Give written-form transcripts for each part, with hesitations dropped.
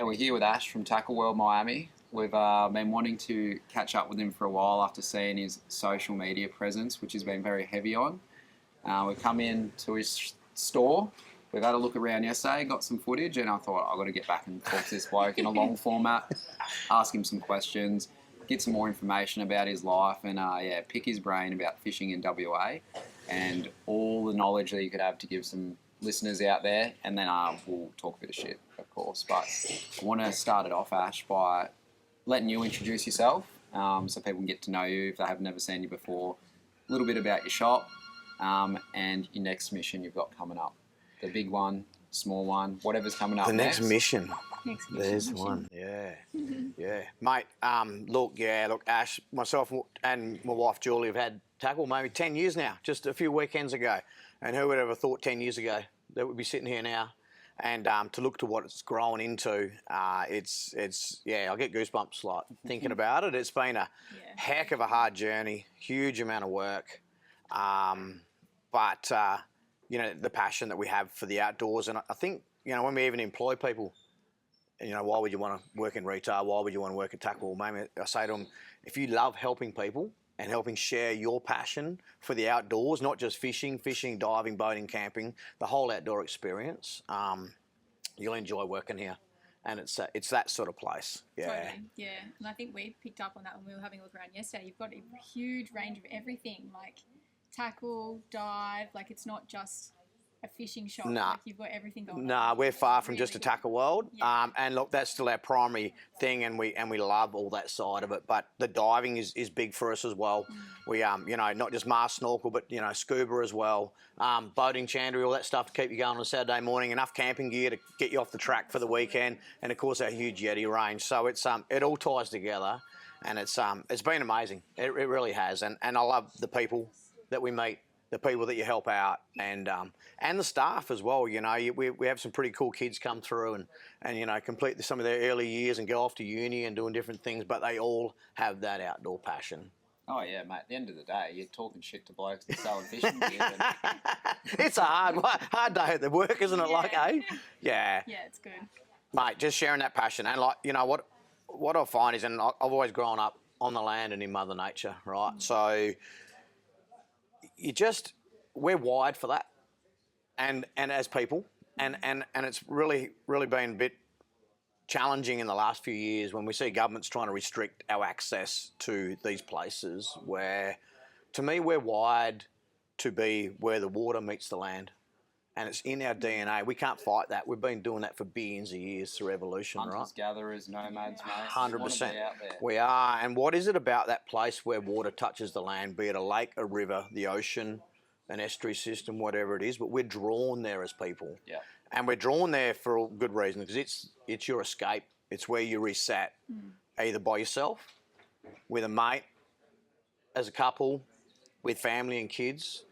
we're here with Ash from Tackle World Miami. We've been wanting to catch up with him for a while after seeing his social media presence, which he's been very heavy on. We've come in to his store. We've had a look around yesterday, got some footage, and I thought I've got to get back and talk to this bloke in a long format, ask him some questions, get some more information about his life, and pick his brain about fishing in WA and all the knowledge that he could have to give some listeners out there. And then we'll talk a bit of shit, of course. But I want to start it off, Ash, by letting you introduce yourself so people can get to know you if they have never seen you before. A little bit about your shop and your next mission you've got coming up. The big one, small one, whatever's coming up next. The next mission. There's one. Yeah. Yeah. Mate, look, Ash, myself and my wife Julie have had Tackle maybe 10 years now, just a few weekends ago. And who would have ever thought 10 years ago that we'd be sitting here now? And to look to what it's grown into, it's I get goosebumps like thinking about it. It's been a heck of a hard journey, huge amount of work. But the passion that we have for the outdoors. And I think, when we even employ people, why would you want to work in retail? Why would you want to work at Tackle? Maybe I say to them, if you love helping people and helping share your passion for the outdoors, not just fishing, diving, boating, camping, the whole outdoor experience, you'll enjoy working here. And it's that sort of place. Yeah. Totally. Yeah. And I think we picked up on that when we were having a look around yesterday. You've got a huge range of everything, like tackle, dive, like it's not just a fishing shop. Nah. Like you've got everything going on. Nah, we're far from really just a tackle world. Yeah. And look, that's still our primary thing, and we love all that side of it. But the diving is big for us as well. We not just mast snorkel, but scuba as well. Boating, chandlery, all that stuff to keep you going on a Saturday morning. Enough camping gear to get you off the track for the weekend, and of course our huge Yeti range. So it's it all ties together, and it's been amazing. It really has, and I love the people that we meet, the people that you help out, and the staff as well. We have some pretty cool kids come through and complete some of their early years and go off to uni and doing different things, but they all have that outdoor passion. Oh yeah, mate. At the end of the day, you're talking shit to blokes and selling fishing gear. It's a hard day at the work, isn't it? Yeah. Like, eh? Yeah. Yeah, it's good. Mate, just sharing that passion, and what I find is, and I've always grown up on the land and in Mother Nature, right? So we're wired for that, and as people, and it's really been a bit challenging in the last few years when we see governments trying to restrict our access to these places where, to me, we're wired to be where the water meets the land, and it's in our DNA. We can't fight that. We've been doing that for billions of years through evolution, right? Hunters, gatherers, nomads, mate. 100%. Out there. We are. And what is it about that place where water touches the land, be it a lake, a river, the ocean, an estuary system, whatever it is, but we're drawn there as people. Yeah. And we're drawn there for a good reason, because it's your escape. It's where you reset, either by yourself, with a mate, as a couple, with family and kids.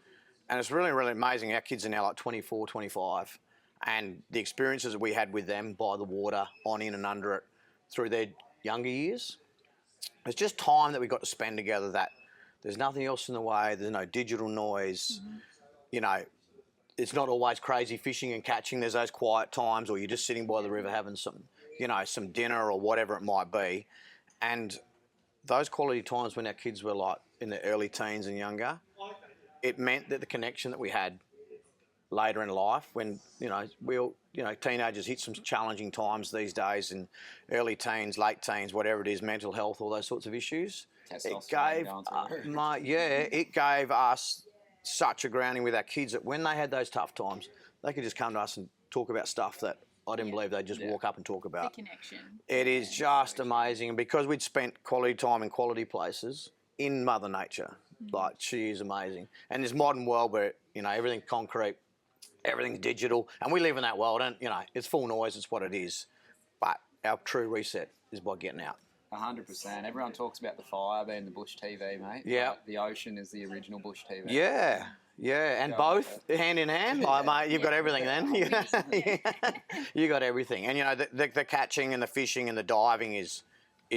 And it's really, really amazing. Our kids are now like 24, 25. And the experiences that we had with them by the water, on, in and under it, through their younger years. It's just time that we got to spend together that there's nothing else in the way. There's no digital noise. It's not always crazy fishing and catching. There's those quiet times, or you're just sitting by the river having some dinner or whatever it might be. And those quality times when our kids were like in their early teens and younger, it meant that the connection that we had later in life, when teenagers hit some challenging times these days, in early teens, late teens, whatever it is, mental health, all those sorts of issues. It gave us such a grounding with our kids that when they had those tough times, they could just come to us and talk about stuff that I didn't believe they'd just walk up and talk about. The connection. It is just amazing. And because we'd spent quality time in quality places in Mother Nature, like, she is amazing. And this modern world where, everything's concrete, everything's digital, and we live in that world, and, it's full noise, it's what it is. But our true reset is by getting out. 100%. Everyone talks about the fire being the bush TV, mate. Yeah. Like, the ocean is the original bush TV. Yeah, and both hand in hand. Like, mate, you've got everything then. You got everything. And, the catching and the fishing and the diving is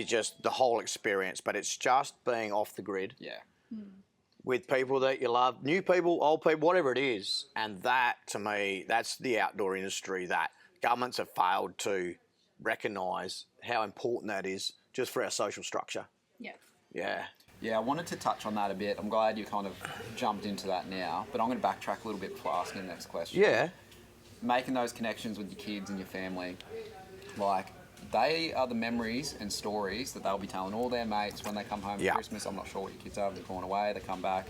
just the whole experience, but it's just being off the grid. Yeah. With people that you love, new people, old people, whatever it is. And that, to me, that's the outdoor industry that governments have failed to recognise how important that is just for our social structure. Yeah. Yeah. Yeah, I wanted to touch on that a bit. I'm glad you kind of jumped into that now, but I'm going to backtrack a little bit before asking the next question. Yeah. Making those connections with your kids and your family, like, they are the memories and stories that they'll be telling all their mates when they come home for Christmas. I'm not sure what your kids are, they've gone away, they come back.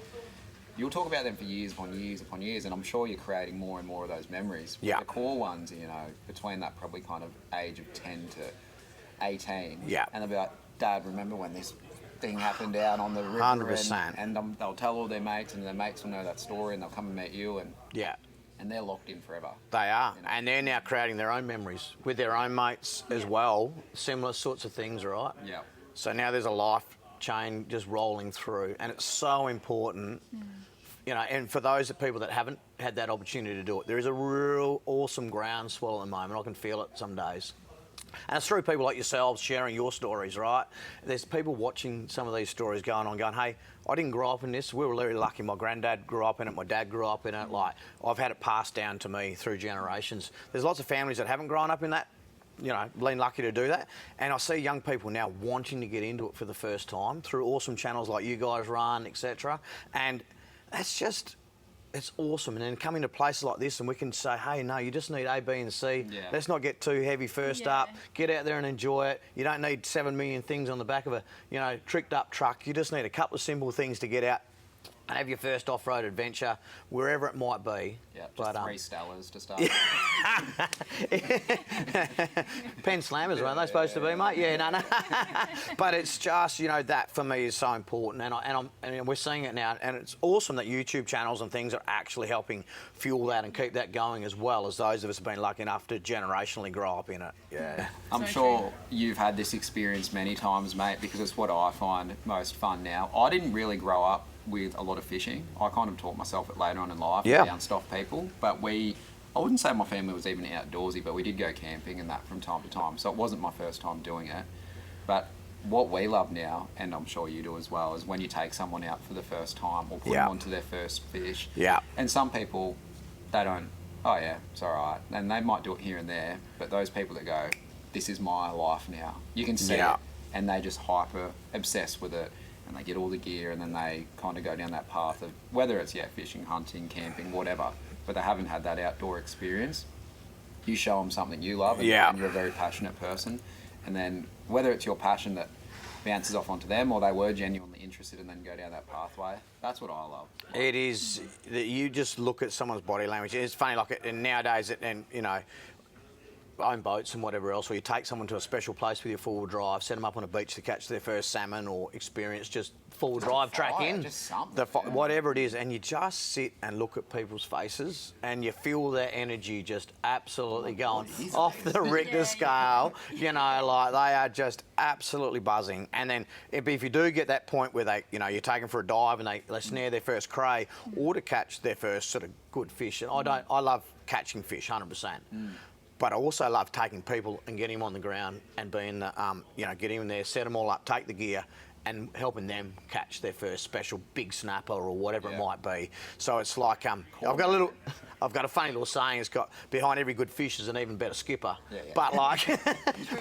You'll talk about them for years upon years upon years, and I'm sure you're creating more and more of those memories. Yeah. The core ones, you know, between that probably kind of age of 10 to 18. Yeah. And they'll be like, Dad, remember when this thing happened down on the river? 100%. And they'll tell all their mates, and their mates will know that story, and they'll come and meet you, and they're locked in forever. They are. You know? And they're now creating their own memories with their own mates as well. Similar sorts of things, right? Yeah. So now there's a life chain just rolling through, and it's so important. You know, and for those people that haven't had that opportunity to do it, there is a real awesome groundswell at the moment. I can feel it some days. And it's through people like yourselves sharing your stories, right? There's people watching some of these stories going on, going, hey, I didn't grow up in this. We were really lucky. My granddad grew up in it. My dad grew up in it. Like, I've had it passed down to me through generations. There's lots of families that haven't grown up in that, you know, been lucky to do that. And I see young people now wanting to get into it for the first time through awesome channels like you guys run, etc. And that's just... it's awesome. And then coming to places like this and we can say, hey, no, you just need A, B and C. Yeah. Let's not get too heavy first up. Get out there and enjoy it. You don't need 7 million things on the back of a, you know, tricked up truck. You just need a couple of simple things to get out and have your first off-road adventure, wherever it might be. Yeah, just 3 Stellas to start. Pen slammers, weren't they supposed to be, mate? Yeah, no. But it's just, you know, that for me is so important, and we're seeing it now, and it's awesome that YouTube channels and things are actually helping fuel that and keep that going as well as those of us have been lucky enough to generationally grow up in it. Yeah. I'm sure you've had this experience many times, mate, because it's what I find most fun now. I didn't really grow up with a lot of fishing. I kind of taught myself it later on in life, down stuff people. But I wouldn't say my family was even outdoorsy, but we did go camping and that from time to time. So it wasn't my first time doing it. But what we love now, and I'm sure you do as well, is when you take someone out for the first time or put them onto their first fish. Yeah. And some people, they don't, oh yeah, it's all right. And they might do it here and there, but those people that go, this is my life now, you can see it, and they just hyper obsess with it. And they get all the gear, and then they kind of go down that path of whether it's fishing, hunting, camping, whatever, but they haven't had that outdoor experience. You show them something you love, and you're a very passionate person, and then whether it's your passion that bounces off onto them or they were genuinely interested and then go down that pathway, that's what I love. It is that you just look at someone's body language. It's funny, like, and nowadays, and you know, own boats and whatever else, or you take someone to a special place with your four-wheel drive, set them up on a beach to catch their first salmon or experience just four-wheel drive track in, just something, whatever it is, and you just sit and look at people's faces and you feel their energy just absolutely going off the Richter scale. You know, like they are just absolutely buzzing. And then if you do get that point where they, you know, you're taken for a dive and they snare their first cray or to catch their first sort of good fish, and I love catching fish 100%. But I also love taking people and getting them on the ground and being, you know, getting them there, set them all up, take the gear, and helping them catch their first special big snapper or whatever it might be. So it's like, I've got a funny little saying. It's got behind every good fish is an even better skipper. But like,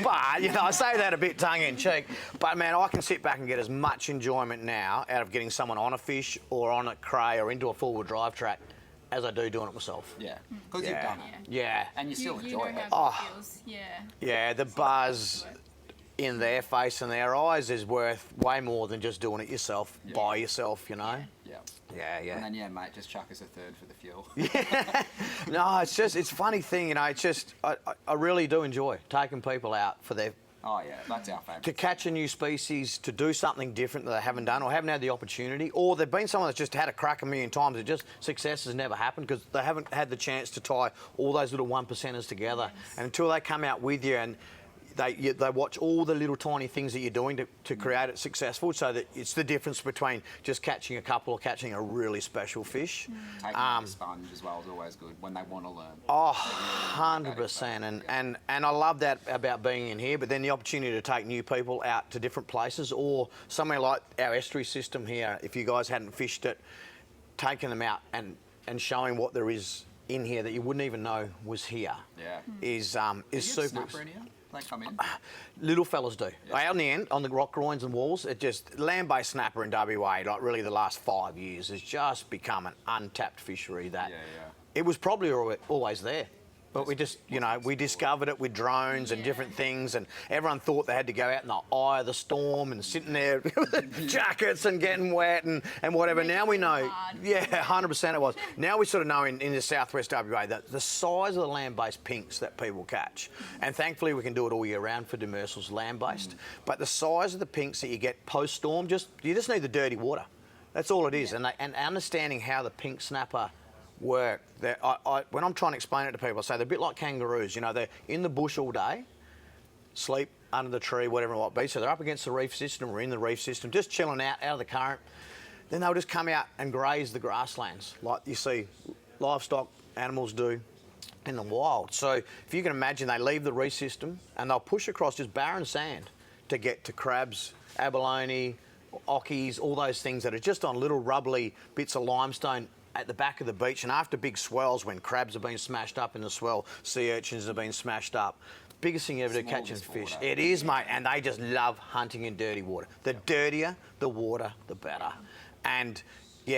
but you know, I say that a bit tongue in cheek. But man, I can sit back and get as much enjoyment now out of getting someone on a fish or on a cray or into a four-wheel drive track as I do doing it myself. Yeah, because you've done it. Yeah. And you still enjoy it. How it feels. Yeah, the buzz in their face and their eyes is worth way more than just doing it yourself, by yourself, you know? Yeah. And then, mate, just chuck us a third for the fuel. No, it's a funny thing, you know, it's just, I really do enjoy taking people out for their... Oh, yeah, that's our favourite. To catch a new species, to do something different that they haven't done or haven't had the opportunity, or they've been someone that's just had a crack a million times, it just, success has never happened because they haven't had the chance to tie all those little 1%ers together. And until they come out with you and they watch all the little tiny things that you're doing to create it successful, so that it's the difference between just catching a couple or catching a really special fish. Taking a sponge as well is always good when they want to learn. Oh, 100%. And I love that about being in here, but then the opportunity to take new people out to different places or somewhere like our estuary system here, if you guys hadn't fished it, taking them out and showing what there is in here that you wouldn't even know was here is super. Snapper in here? They come in. Little fellas do. Out in the end, on the rock groins and walls, it just land-based snapper in WA, like really the last 5 years, has just become an untapped fishery that it was probably always there. But we just, we discovered it with drones and different things, and everyone thought they had to go out in the eye of the storm and sitting there with jackets and getting wet and whatever. Now we know, 100% it was. Now we sort of know in the southwest WA that the size of the land-based pinks that people catch, and thankfully we can do it all year round for demersals land-based, but the size of the pinks that you get post-storm, you just need the dirty water. That's all it is, and understanding how the pink snapper work. When I'm trying to explain it to people, I say they're a bit like kangaroos. They're in the bush all day, sleep under the tree, whatever it might be. So they're up against the reef system or in the reef system, just chilling out of the current. Then they'll just come out and graze the grasslands like you see livestock animals do in the wild. So if you can imagine, they leave the reef system and they'll push across just barren sand to get to crabs, abalone, ockies, all those things that are just on little rubbly bits of limestone at the back of the beach. And after big swells, when crabs have been smashed up in the swell, sea urchins have been smashed up, biggest thing ever to catching fish. It is, mate, and they just love hunting in dirty water. The dirtier the water, the better. And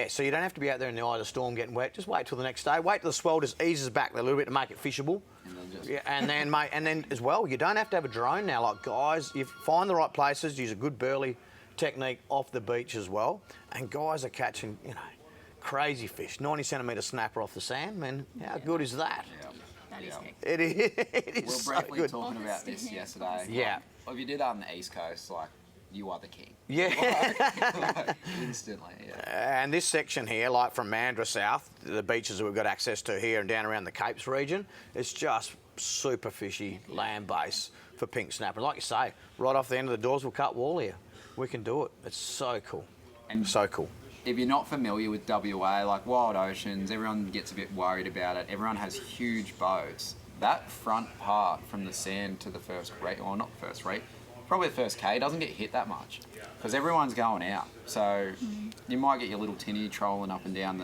so you don't have to be out there in the eye of the storm getting wet. Just wait till the next day. Wait till the swell just eases back a little bit to make it fishable. And then as well, you don't have to have a drone now. Like, guys, you find the right places, use a good burley technique off the beach as well, and guys are catching, crazy fish, 90 centimetre snapper off the sand, man. How good is that? That is hectic. It is. We were briefly talking about this yesterday. Yeah. Well, if you did that on the East Coast, you are the king. Yeah. Instantly, And this section here, like from Mandurah south, the beaches that we've got access to here and down around the Capes region, it's just super fishy land base for pink snapper. Like you say, right off the end of the doors, we'll cut wall here. We can do it. It's so cool. And so cool. If you're not familiar with WA, like wild oceans, everyone gets a bit worried about it. Everyone has huge boats. That front part from the sand to the first reef, or not first reef, probably the first K, doesn't get hit that much because everyone's going out. So you might get your little tinny trolling up and down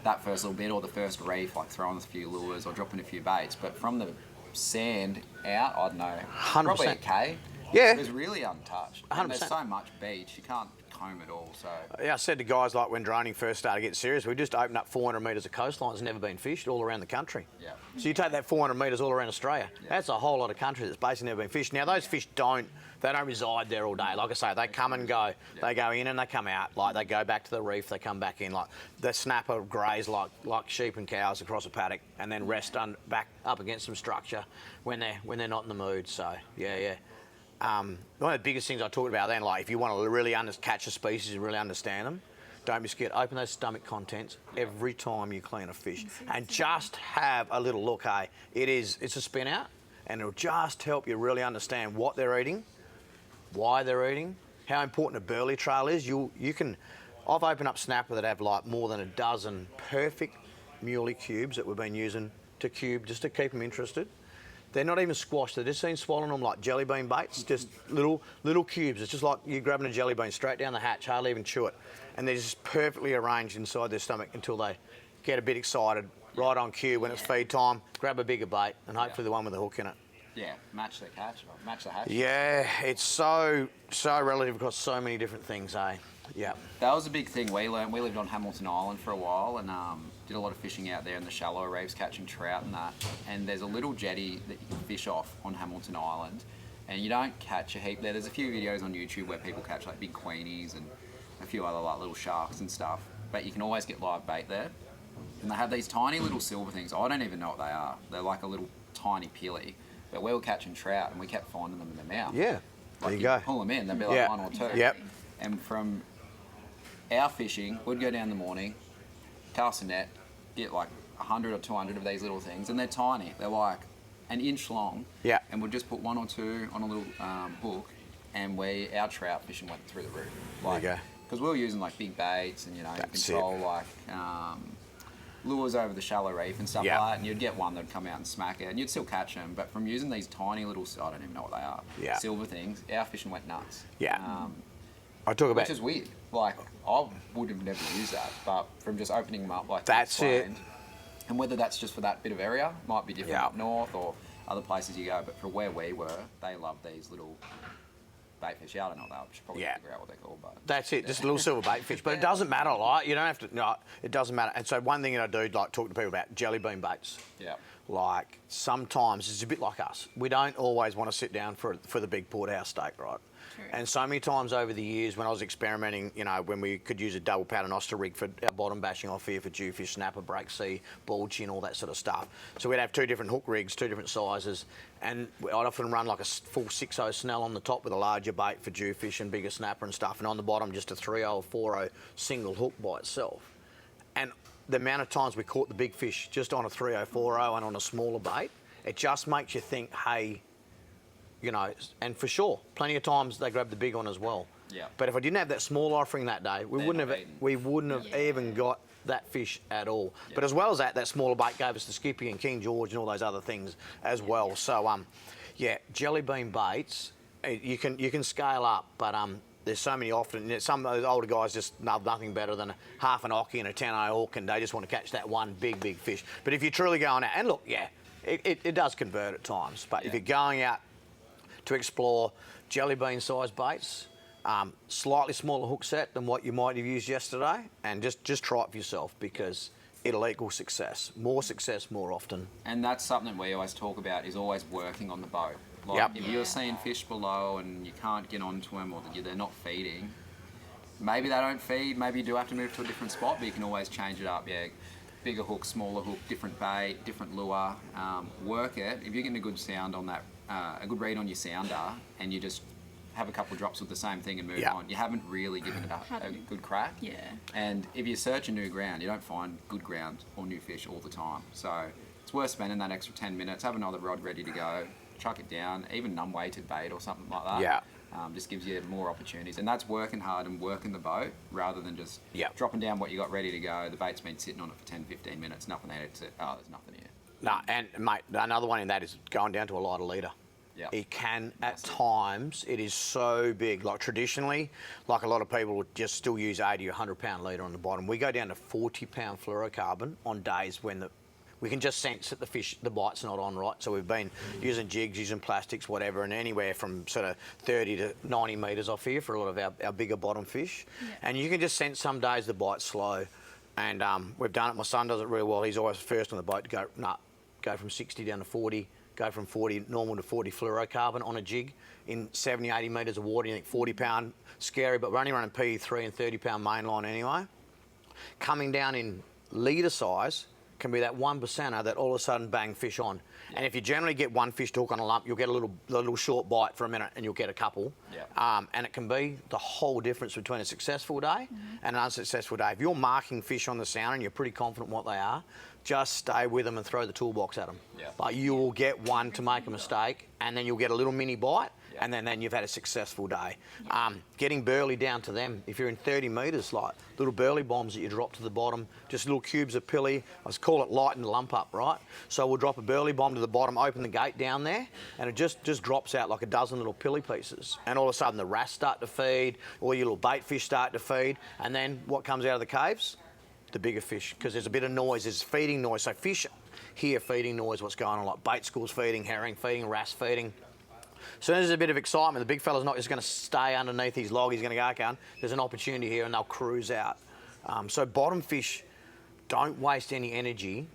that first little bit, or the first reef, like throwing a few lures or dropping a few baits. But from the sand out, I don't know, 100%. probably a K. Yeah. It was really untouched. 100%. And there's so much beach, you can't comb it all. So I said to guys, like when droning first started getting serious, we just opened up 400 metres of coastline that's never been fished all around the country. Yeah. So you take that 400 metres all around Australia, that's a whole lot of country that's basically never been fished. Now those fish don't reside there all day. Like I say, they come and go. They go in and they come out. Like they go back to the reef, they come back in. Like the snapper graze like sheep and cows across a paddock and then rest back up against some structure when they're not in the mood. So one of the biggest things I talked about then, like if you want to really catch a species and really understand them, don't be scared. Open those stomach contents every time you clean a fish, and just have a little look. Hey, it's a spin out, and it'll just help you really understand what they're eating, why they're eating, how important a burley trail is. I've opened up snapper that have like more than a dozen perfect muley cubes that we've been using to cube just to keep them interested. They're not even squashed. They're just seen swallowing them like jelly bean baits, just little cubes. It's just like you're grabbing a jelly bean straight down the hatch, hardly even chew it. And they're just perfectly arranged inside their stomach until they get a bit excited, right on cue when it's feed time, grab a bigger bait, and hopefully the one with the hook in it. Yeah, match the catch, match the hatch. Yeah, it's so relative across so many different things, eh? Yeah. That was a big thing we learned. We lived on Hamilton Island for a while and did a lot of fishing out there in the shallow reefs, catching trout and that. And there's a little jetty that you can fish off on Hamilton Island, and you don't catch a heap there. There's a few videos on YouTube where people catch like big queenies and a few other like little sharks and stuff, but you can always get live bait there. And they have these tiny little silver things. I don't even know what they are. They're like a little tiny pilly. But we were catching trout and we kept finding them in the mouth. Yeah, there you go. Pull them in, they'd be like one or two. Yep. And from our fishing, we'd go down in the morning, cast a net, get like 100 or 200 of these little things, and they're tiny. They're like an inch long. Yeah. And we'd just put one or two on a little hook, and our trout fishing went through the roof. Like, there you go. Because we were using like big baits and, you control like lures over the shallow reef and stuff like that, and you'd get one that'd come out and smack it, and you'd still catch them, but from using these tiny little, I don't even know what they are, silver things, our fishing went nuts. Yeah. I talk about... Which is weird. Like, I would have never used that, but from just opening them up like that's it. And whether that's just for that bit of area, might be different up north, or other places you go. But for where we were, they love these little bait fish. I don't know what they are. I should probably figure out what they're called. But that's it, just a little silver bait fish. But it doesn't matter, like, you don't have to, no, it doesn't matter. And so one thing that I do, like, talk to people about jelly bean baits. Yeah. Like, sometimes it's a bit like us. We don't always want to sit down for the big porterhouse steak, right? True. And so many times over the years when I was experimenting, you know, when we could use a double paternoster rig for our bottom bashing off here for jewfish, snapper, break sea, ball chin, all that sort of stuff. So we'd have 2 different hook rigs, 2 different sizes, and I'd often run like a full 6.0 snell on the top with a larger bait for jewfish and bigger snapper and stuff, and on the bottom just a 3.0 or 4.0 single hook by itself. And the amount of times we caught the big fish just on a 3.0, 4.0 and on a smaller bait, it just makes you think, hey, you know, and for sure, plenty of times they grab the big one as well. Yeah. But if I didn't have that small offering that day, we wouldn't have even got that fish at all. Yeah. But as well as that smaller bait gave us the Skippy and King George and all those other things as well. So, yeah, jelly bean baits, you can scale up, but there's so many often. Some of those older guys just love nothing better than half an ockie and a 10.0 hook, and they just want to catch that one big fish. But if you're truly going out, and look, yeah, it does convert at times. But if you're going out to explore jelly bean sized baits, slightly smaller hook set than what you might have used yesterday, and just try it for yourself, because it'll equal success more often. And that's something we always talk about, is always working on the boat. Like, if you're seeing fish below and you can't get onto them, or they're not feeding, maybe they don't feed, maybe you do have to move to a different spot, but you can always change it up. Yeah, bigger hook, smaller hook, different bait, different lure. Work it. If you're getting a good sound on that, a good read on your sounder, and you just have a couple of drops with the same thing and move on, you haven't really given it a good crack. Yeah. And if you search a new ground, you don't find good ground or new fish all the time. So it's worth spending that extra 10 minutes, have another rod ready to go, chuck it down, even numb-weighted bait or something like that. Yeah. Just gives you more opportunities. And that's working hard and working the boat, rather than just dropping down what you got ready to go. The bait's been sitting on it for 10, 15 minutes, nothing there. There's nothing here. No, and mate, another one in that is going down to a lighter leader. Yeah. It can, at times, it is so big. Like traditionally, like a lot of people would just still use 80 or 100 pound leader on the bottom. We go down to 40 pound fluorocarbon on days when we can just sense that the bite's not on, right? So we've been using jigs, using plastics, whatever, and anywhere from sort of 30 to 90 metres off here for a lot of our bigger bottom fish. Yeah. And you can just sense some days the bite's slow. And we've done it. My son does it really well. He's always first on the boat to go from 60 down to 40, go from 40 normal to 40 fluorocarbon on a jig in 70, 80 metres of water. You think 40 pound, scary, but we're only running PE3 and 30 pound mainline anyway. Coming down in litre size can be that 1%er that all of a sudden bang fish on. Yeah. And if you generally get one fish to hook on a lump, you'll get a little short bite for a minute, and you'll get a couple. Yeah. And it can be the whole difference between a successful day and an unsuccessful day. If you're marking fish on the sound and you're pretty confident what they are, just stay with them and throw the toolbox at them. Yeah. Like, you will get one to make a mistake, and then you'll get a little mini bite, and then you've had a successful day. Getting burley down to them, if you're in 30 metres, like little burley bombs that you drop to the bottom, just little cubes of pilly. I call it light and lump up, right? So we'll drop a burley bomb to the bottom, open the gate down there, and it just drops out like a dozen little pilly pieces. And all of a sudden the wrasse start to feed, or your little bait fish start to feed, and then what comes out of the caves? The bigger fish, because there's a bit of noise, there's feeding noise. So fish hear feeding noise, what's going on, like bait schools feeding, herring feeding, wrasse feeding. So there's a bit of excitement. The big fella's not just going to stay underneath his log. He's going to go, okay, there's an opportunity here, and they'll cruise out. So bottom fish don't waste any energy.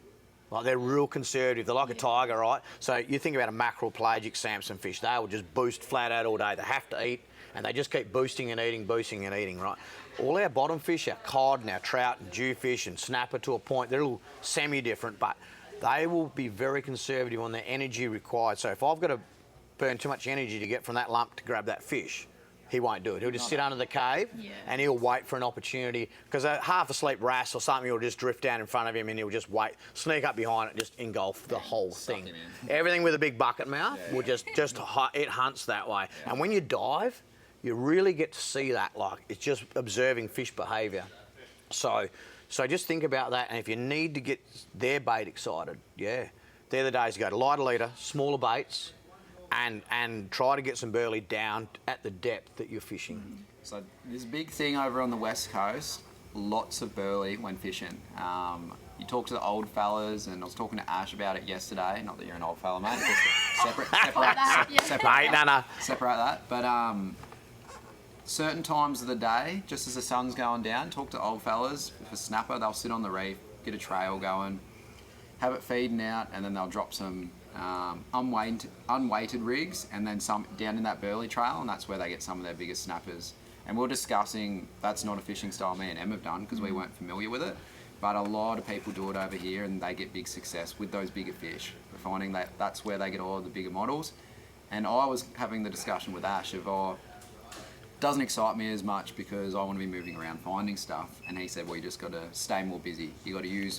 Like, they're real conservative. They're like a tiger, right? So you think about a mackerel, pelagic, Samson fish. They will just boost flat out all day. They have to eat, and they just keep boosting and eating, right? All our bottom fish, our cod and our trout and jewfish and snapper to a point, they're a little semi-different, but they will be very conservative on their energy required. So if I've got to burn too much energy to get from that lump to grab that fish, he won't do it. He'll just sit under the cave and he'll wait for an opportunity, because a half asleep wrasse or something will just drift down in front of him, and he'll just wait, sneak up behind it, just engulf the whole thing. Everything with a big bucket mouth will just it hunts that way. And when you dive, you really get to see that, like, it's just observing fish behaviour. So just think about that, and if you need to get their bait excited, they're the days to go to lighter leader, smaller baits, and try to get some burley down at the depth that you're fishing. So there's a big thing over on the west coast, lots of burley when fishing. you talk to the old fellas, and I was talking to Ash about it yesterday. Not that you're an old fella, mate. Just Mate, no. separate that. But certain times of the day, just as the sun's going down, talk to old fellas. For snapper, they'll sit on the reef, get a trail going, have it feeding out, and then they'll drop some unweighted rigs, and then some down in that burley trail, and that's where they get some of their biggest snappers. And we're discussing, that's not a fishing style me and Em have done because we weren't familiar with it, but a lot of people do it over here and they get big success with those bigger fish. We're finding that that's where they get all of the bigger models. And I was having the discussion with Ash of, doesn't excite me as much because I want to be moving around finding stuff. And he said, well, you just got to stay more busy. You got to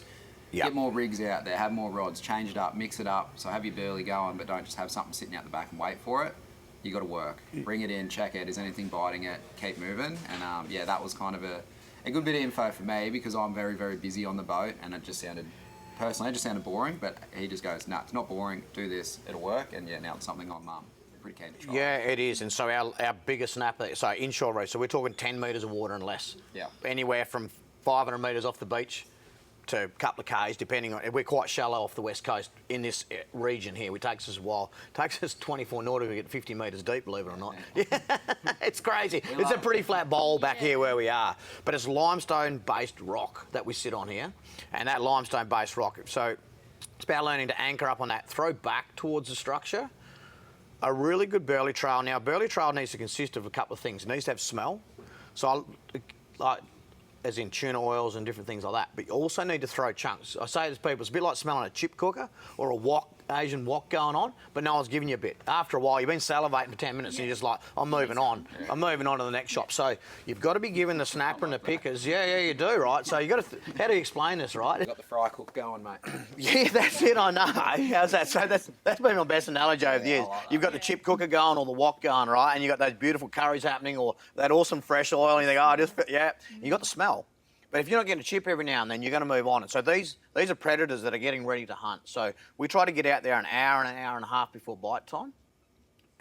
get more rigs out there, have more rods, change it up, mix it up. So have your burley going, but don't just have something sitting out the back and wait for it. You got to work. Bring it in, check it. Is anything biting it? Keep moving. And yeah, that was kind of a good bit of info for me because I'm very, very busy on the boat, and it just sounded, personally, it just sounded boring. But he just goes, "Nah, it's not boring. Do this, it'll work." And yeah, now it's something I'm pretty keen to try. Yeah, it is. And so our biggest snapper, so inshore reef, so we're talking 10 metres of water and less. Yeah. Anywhere from 500 metres off the beach to a couple of k's, depending on. We're quite shallow off the west coast in this region here. It takes us a while. It takes us 24 nautical to get 50 metres deep, believe it or not. Yeah. It's crazy. It's a pretty flat bowl back here where we are, but it's limestone-based rock that we sit on here, and that limestone-based rock. So it's about learning to anchor up on that, throw back towards the structure. A really good burley trail. Now, a burley trail needs to consist of a couple of things. It needs to have smell. So, as in tuna oils and different things like that. But you also need to throw chunks. I say to people, it's a bit like smelling a chip cooker or a wok, Asian wok going on, but no one's giving you a bit. After a while, you've been salivating for 10 minutes and you're just like, I'm moving on. I'm moving on to the next shop. So you've got to be giving the snapper and the pickers, yeah, you do, right? So you got to, how do you explain this, right? You've got the fry cook going, mate. Yeah, that's it, I know. How's that? So that's been my best analogy over the years. Like you've got the chip cooker going or the wok going, right? And you've got those beautiful curries happening or that awesome fresh oil and you think, you got the smell. But if you're not getting a chip every now and then, you're going to move on. And so these are predators that are getting ready to hunt. So we try to get out there an hour and a half before bite time,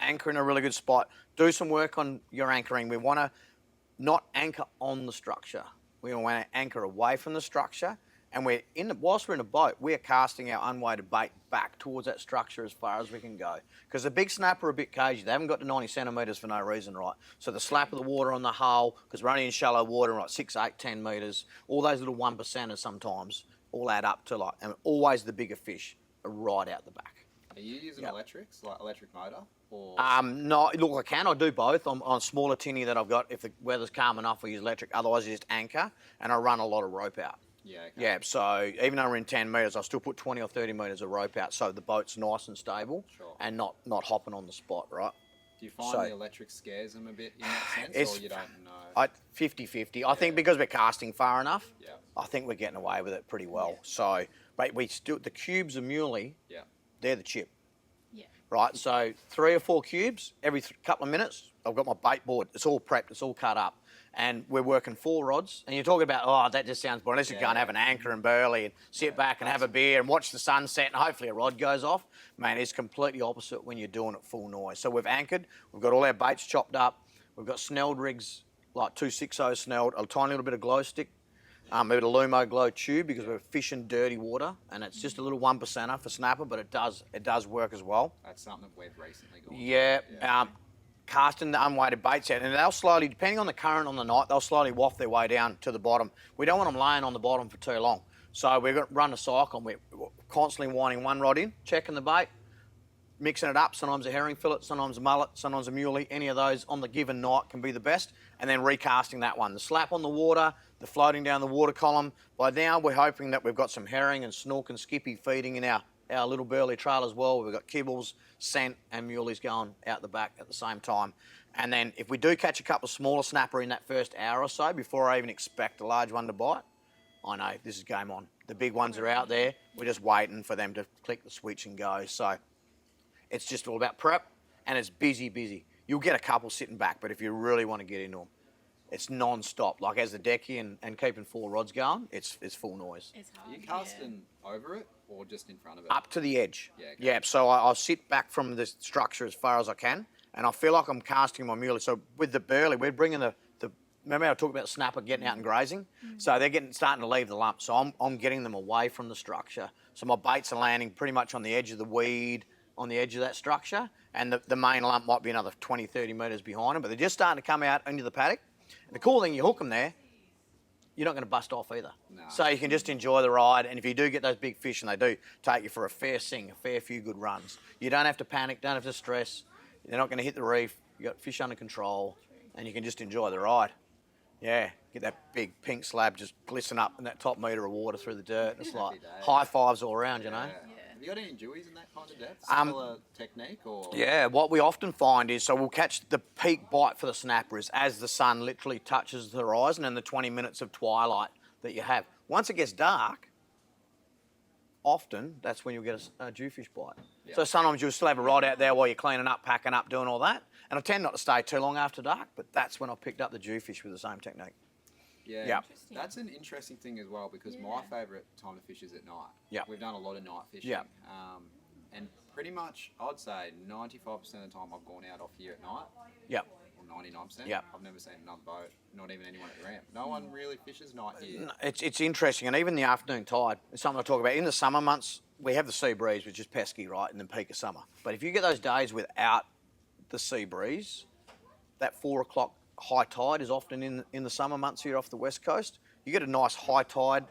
anchor in a really good spot, do some work on your anchoring. We want to not anchor on the structure. We want to anchor away from the structure. And whilst we're in a boat, we're casting our unweighted bait back towards that structure as far as we can go. Because the big snapper are a bit cagey. They haven't got to 90 centimetres for no reason, right? So the slap of the water on the hull, because we're only in shallow water, right, 6, 8, 10 metres, all those little 1%ers sometimes all add up to and always the bigger fish are right out the back. Are you using electrics, like electric motor? Or... No, look, I do both. On a smaller tinny that I've got, if the weather's calm enough, we use electric. Otherwise, I just anchor, and I run a lot of rope out. Yeah. Okay. Yeah, so even though we're in 10 metres, I still put 20 or 30 metres of rope out so the boat's nice and stable and not hopping on the spot, right? Do you find the electric scares them a bit in that sense, or you don't know? 50-50. I think because we're casting far enough, I think we're getting away with it pretty well. Yeah. So, but the cubes of muley, they're the chip. Yeah. Right, so 3 or 4 cubes every couple of minutes. I've got my bait board. It's all prepped. It's all cut up. And we're working 4 rods. And you're talking about, that just sounds boring. Unless you go and have an anchor and burley and sit back and have a beer and watch the sunset and hopefully a rod goes off. Man, it's completely opposite when you're doing it full noise. So we've anchored. We've got all our baits chopped up. We've got snelled rigs, like 260 snelled, a tiny little bit of glow stick, a bit of Lumo glow tube because we're fishing dirty water. And it's just a little 1%er for snapper, but it does work as well. That's something that we've recently gone Yeah. Casting the unweighted baits out, and they'll slowly, depending on the current on the night, they'll slowly waft their way down to the bottom. We don't want them laying on the bottom for too long. So we're going to run a cycle, and we're constantly winding one rod in, checking the bait, mixing it up. Sometimes a herring fillet, sometimes a mullet, sometimes a muley. Any of those on the given night can be the best. And then recasting that one. The slap on the water, the floating down the water column. By now, we're hoping that we've got some herring and snook and skippy feeding in our little burley trail as well. We've got kibbles, scent and muleys going out the back at the same time. And then if we do catch a couple of smaller snapper in that first hour or so before I even expect a large one to bite, I know this is game on. The big ones are out there. We're just waiting for them to click the switch and go. So it's just all about prep and it's busy. You'll get a couple sitting back, but if you really want to get into them, it's non-stop. Like as the decky and keeping 4 rods going, it's full noise. It's hard. Are you casting over it or just in front of it? Up to the edge. Yeah. Okay. Yeah. So I'll sit back from the structure as far as I can, and I feel like I'm casting my muley. So with the burley, we're bringing the remember I talked about the snapper getting out and grazing? So they're starting to leave the lump. So I'm getting them away from the structure. So my baits are landing pretty much on the edge of the weed, on the edge of that structure, and the main lump might be another 20, 30 metres behind them, but they're just starting to come out into the paddock. And the cool thing, you hook them there, you're not going to bust off either. No. So you can just enjoy the ride, and if you do get those big fish, and they do take you for a fair few good runs, you don't have to panic, don't have to stress. They're not going to hit the reef. You got fish under control, and you can just enjoy the ride. Yeah, get that big pink slab just glisten up in that top metre of water through the dirt. It's like high fives all around, you know. Have you got any jewies in that kind of depth? Similar technique or? Yeah, what we often find is, so we'll catch the peak bite for the snapper is as the sun literally touches the horizon and the 20 minutes of twilight that you have. Once it gets dark, often that's when you'll get a jewfish bite. Yeah. So sometimes you'll still have a rod out there while you're cleaning up, packing up, doing all that. And I tend not to stay too long after dark, but that's when I picked up the jewfish with the same technique. Yeah, Yep. That's an interesting thing as well because my favourite time to fish is at night. Yep. We've done a lot of night fishing. Yep. And pretty much, I'd say 95% of the time I've gone out off here at night. Yep. Or 99%. Yep. I've never seen another boat, not even anyone at the ramp. No one really fishes night here. It's interesting, and even the afternoon tide is something I talk about. In the summer months, we have the sea breeze, which is pesky, right, in the peak of summer. But if you get those days without the sea breeze, that 4 o'clock high tide is often in the summer months here off the west coast. You get a nice high tide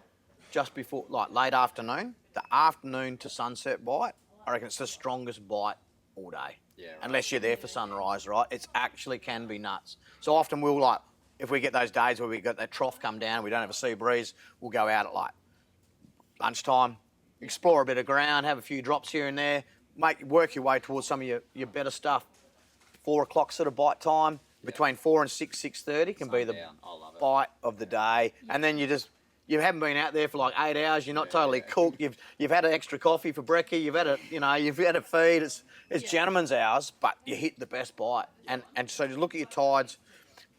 just before, like late afternoon. The afternoon to sunset bite, I reckon it's the strongest bite all day. Yeah, right. Unless you're there for sunrise, right? It actually can be nuts. So often we'll like, if we get those days where we got that trough come down, we don't have a sea breeze, we'll go out at like lunchtime, explore a bit of ground, have a few drops here and there, work your way towards some of your better stuff. 4 o'clock sort of bite time, between 4 and 6, 6:30 can be the bite of the day. And then you haven't been out there for like 8 hours, you're not totally cooked, you've had an extra coffee for brekkie, you've had a feed, it's gentleman's hours, but you hit the best bite. And so just look at your tides.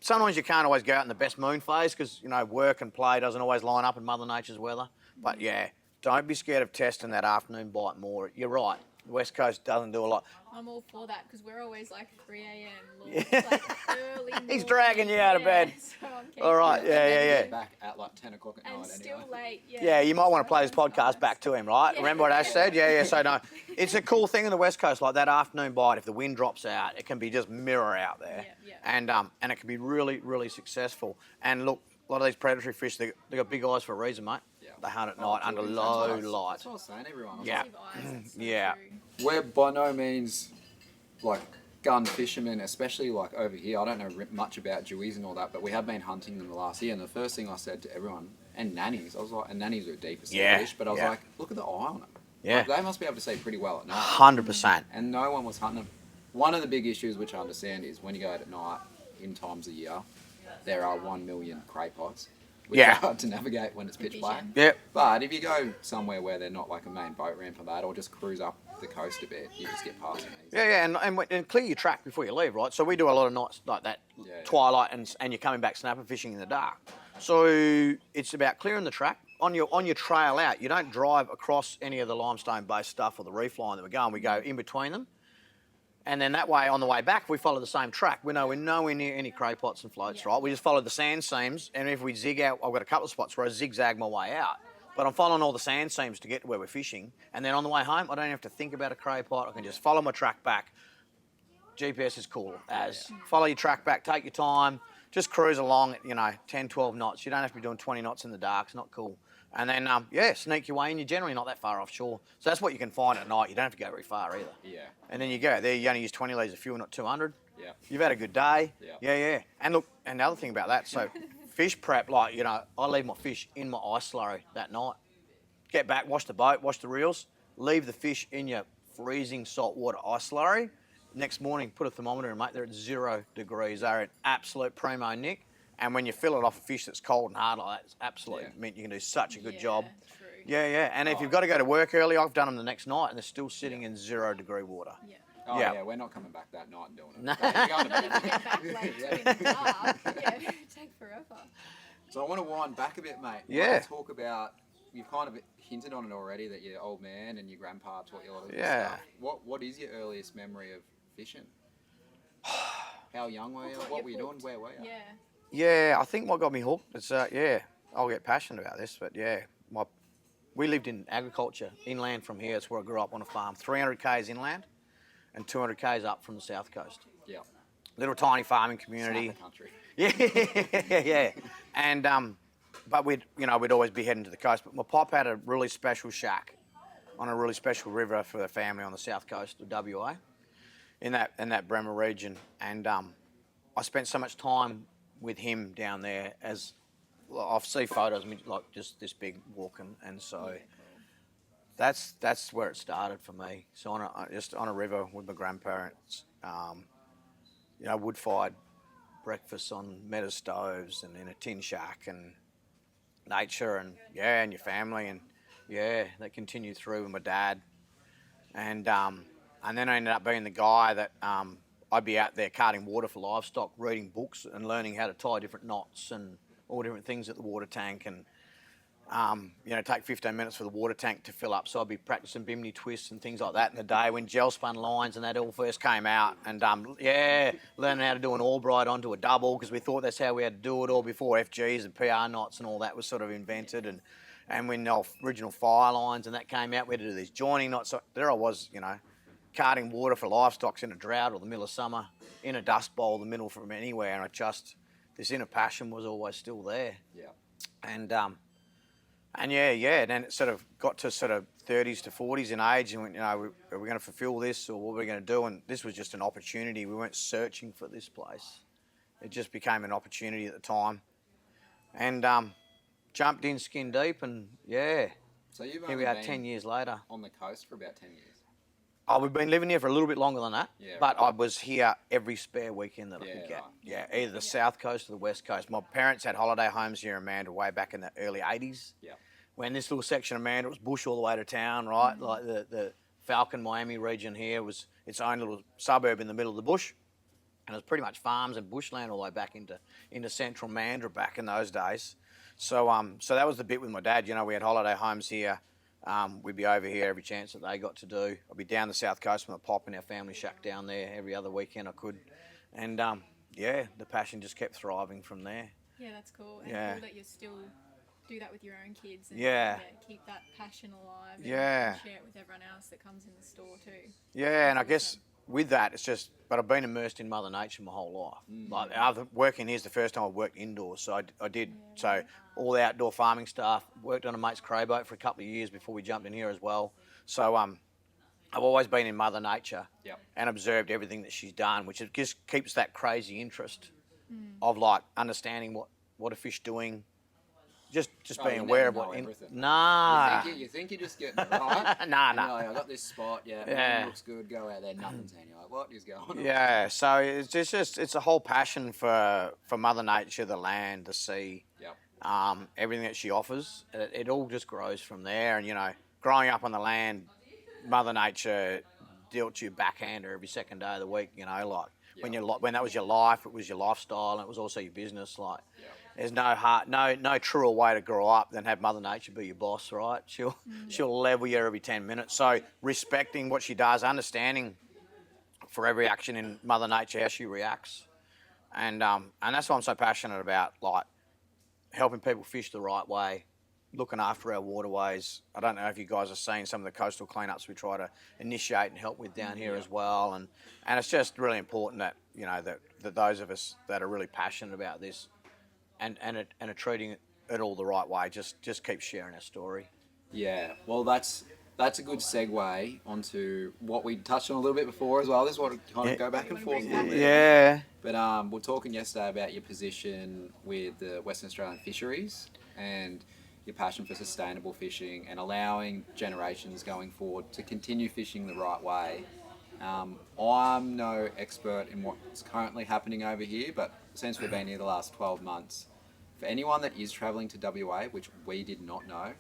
Sometimes you can't always go out in the best moon phase because, work and play doesn't always line up in Mother Nature's weather. But yeah, don't be scared of testing that afternoon bite more. You're right. The West Coast doesn't do a lot. I'm all for that because we're always like 3 a.m. Like early morning. He's dragging you out of bed. So I'm keen. All right, yeah. Back at like 10 o'clock at And night still anyway. late, Yeah, you might want to play this podcast back to him, right? Yeah. Remember what Ash said? Yeah. So no, it's a cool thing in the West Coast, like that afternoon bite. If the wind drops out, it can be just mirror out there, and it can be really, really successful. And look, a lot of these predatory fish, they got big eyes for a reason, mate. Yeah. They hunt at night under low light. That's what I was saying, everyone. I was Yeah. Yeah. We're by no means like gun fishermen, especially like over here. I don't know much about jewies and all that, but we have been hunting them the last year. And the first thing I said to everyone, and nannies, I was like, and nannies are deeper sea fish, but I was like, look at the eye on them. Yeah. Like, they must be able to see pretty well at night. 100%. And no one was hunting them. One of the big issues, which I understand, is when you go out at night, in times of year, there are 1 million crapots. Which are hard to navigate when it's pitch black. Yep. But if you go somewhere where they're not like a main boat ramp or that, or just cruise up the coast a bit, you just get past them easy. And clear your track before you leave, right? So we do a lot of nights like that, twilight, and you're coming back snapper fishing in the dark. So it's about clearing the track. On your trail out, you don't drive across any of the limestone-based stuff or the reef line that we're going. We go in between them. And then that way, on the way back, we follow the same track. We're nowhere near any crapots and floats, right? We just follow the sand seams, and if we zig out, I've got a couple of spots where I zigzag my way out. But I'm following all the sand seams to get to where we're fishing. And then on the way home, I don't have to think about a craypot. I can just follow my track back. GPS is cool as. Follow your track back, take your time, just cruise along at, 10, 12 knots. You don't have to be doing 20 knots in the dark. It's not cool. And then, sneak your way in. You're generally not that far offshore. So that's what you can find at night. You don't have to go very far either. Yeah. And then you go there, you only use 20 litres of fuel, not 200. Yeah. You've had a good day. Yeah. Yeah. And look, and the other thing about that, so fish prep, I leave my fish in my ice slurry that night. Get back, wash the boat, wash the reels, leave the fish in your freezing saltwater ice slurry. Next morning, put a thermometer in, mate, they're at 0 degrees. They're an absolute primo nick. And when you fill it off a fish that's cold and hard like that, it's absolutely mint. You can do such a good job. True. Yeah. And if you've got to go to work early, I've done them the next night and they're still sitting in 0 degree water. Yeah. Oh, Yeah. we're not coming back that night and doing it. No. We're going to bed. Get back late too in the dark. Yeah, take forever. So I want to wind back a bit, mate. Yeah. I want to talk about, you've kind of hinted on it already, that your old man and your grandpa taught you a lot of this stuff. What is your earliest memory of fishing? How young were you? What were you doing? Where were you? Yeah. Yeah, I think what got me hooked is, I'll get passionate about this, but yeah, we lived in agriculture, inland from here. It's where I grew up on a farm, 300 k's inland and 200 k's up from the south coast. Yeah. Little tiny farming community. Snapper country. Yeah, yeah. And but we'd always be heading to the coast. But my pop had a really special shack on a really special river for the family on the south coast of WA, in that Bremer region. And I spent so much time with him down there. As I see photos of me like just this big walking, and so that's where it started for me. So just on a river with my grandparents, wood-fired breakfast on metal stoves and in a tin shack, and nature, and and your family, and that continued through with my dad, and then I ended up being the guy that I'd be out there carting water for livestock, reading books and learning how to tie different knots and all different things at the water tank, and take 15 minutes for the water tank to fill up. So I'd be practicing bimini twists and things like that in the day when gel spun lines and that all first came out. And learning how to do an Albright onto a double, because we thought that's how we had to do it all before FGs and PR knots and all that was sort of invented. And when the original fire lines and that came out, we had to do these joining knots. So there I was, carting water for livestock in a drought or the middle of summer in a dust bowl, the middle from anywhere. And this inner passion was always still there. Yeah. And then it sort of got to sort of 30s to 40s in age, and went, are we going to fulfil this, or what are we going to do? And this was just an opportunity. We weren't searching for this place. It just became an opportunity at the time, and jumped in skin deep, and So you've here only we are been 10 years later. on the coast for about 10 years. Oh, we've been living here for a little bit longer than that, Yeah, but right. I was here every spare weekend that I could get. Right. Yeah, either the south coast or the west coast. My parents had holiday homes here in Mandurah way back in the early 80s. Yeah. When this little section of Mandurah was bush all the way to town, right? Like the Falcon, Miami region here was its own little suburb in the middle of the bush. And it was pretty much farms and bushland all the way back into central Mandurah back in those days. So that was the bit with my dad. We had holiday homes here. We'd be over here every chance that they got to do. I'd be down the south coast with my pop in our family shack down there every other weekend I could. And the passion just kept thriving from there. Yeah, that's cool. And Yeah. cool that you still do that with your own kids and keep that passion alive and share it with everyone else that comes in the store too. Yeah, and I guess with that, but I've been immersed in Mother Nature my whole life. Like, working here's the first time I worked indoors, so I did all the outdoor farming stuff. Worked on a mate's crow boat for a couple of years before we jumped in here as well. So I've always been in Mother Nature and observed everything that she's done, which it just keeps that crazy interest of like understanding what a fish doing. Just being aware of what. Nah. You think you're just getting it right. Nah. You're like, I got this spot. Yeah. Looks good. Go out there. Nothing's there. You're like, what is going on? Yeah. So it's a whole passion for Mother Nature, the land, the sea. Yep. Everything that she offers. It all just grows from there. And growing up on the land, Mother Nature dealt you backhander every second day of the week. When that was your life, it was your lifestyle, and it was also your business. There's no truer way to grow up than have Mother Nature be your boss, right? She'll level you every 10 minutes. So respecting what she does, understanding for every action in Mother Nature how she reacts, and that's what I'm so passionate about, like helping people fish the right way, looking after our waterways. I don't know if you guys have seen some of the coastal cleanups we try to initiate and help with down here as well, and it's just really important that that those of us that are really passionate about this and are treating it all the right way just keep sharing our story. Yeah, well, that's a good segue onto what we touched on a little bit before as well. This is what kind of go back and forth a little bit. Yeah. But we're talking yesterday about your position with the Western Australian fisheries and your passion for sustainable fishing and allowing generations going forward to continue fishing the right way. I'm no expert in what's currently happening over here, but since we've been here the last 12 months, for anyone that is travelling to WA, which we did not know,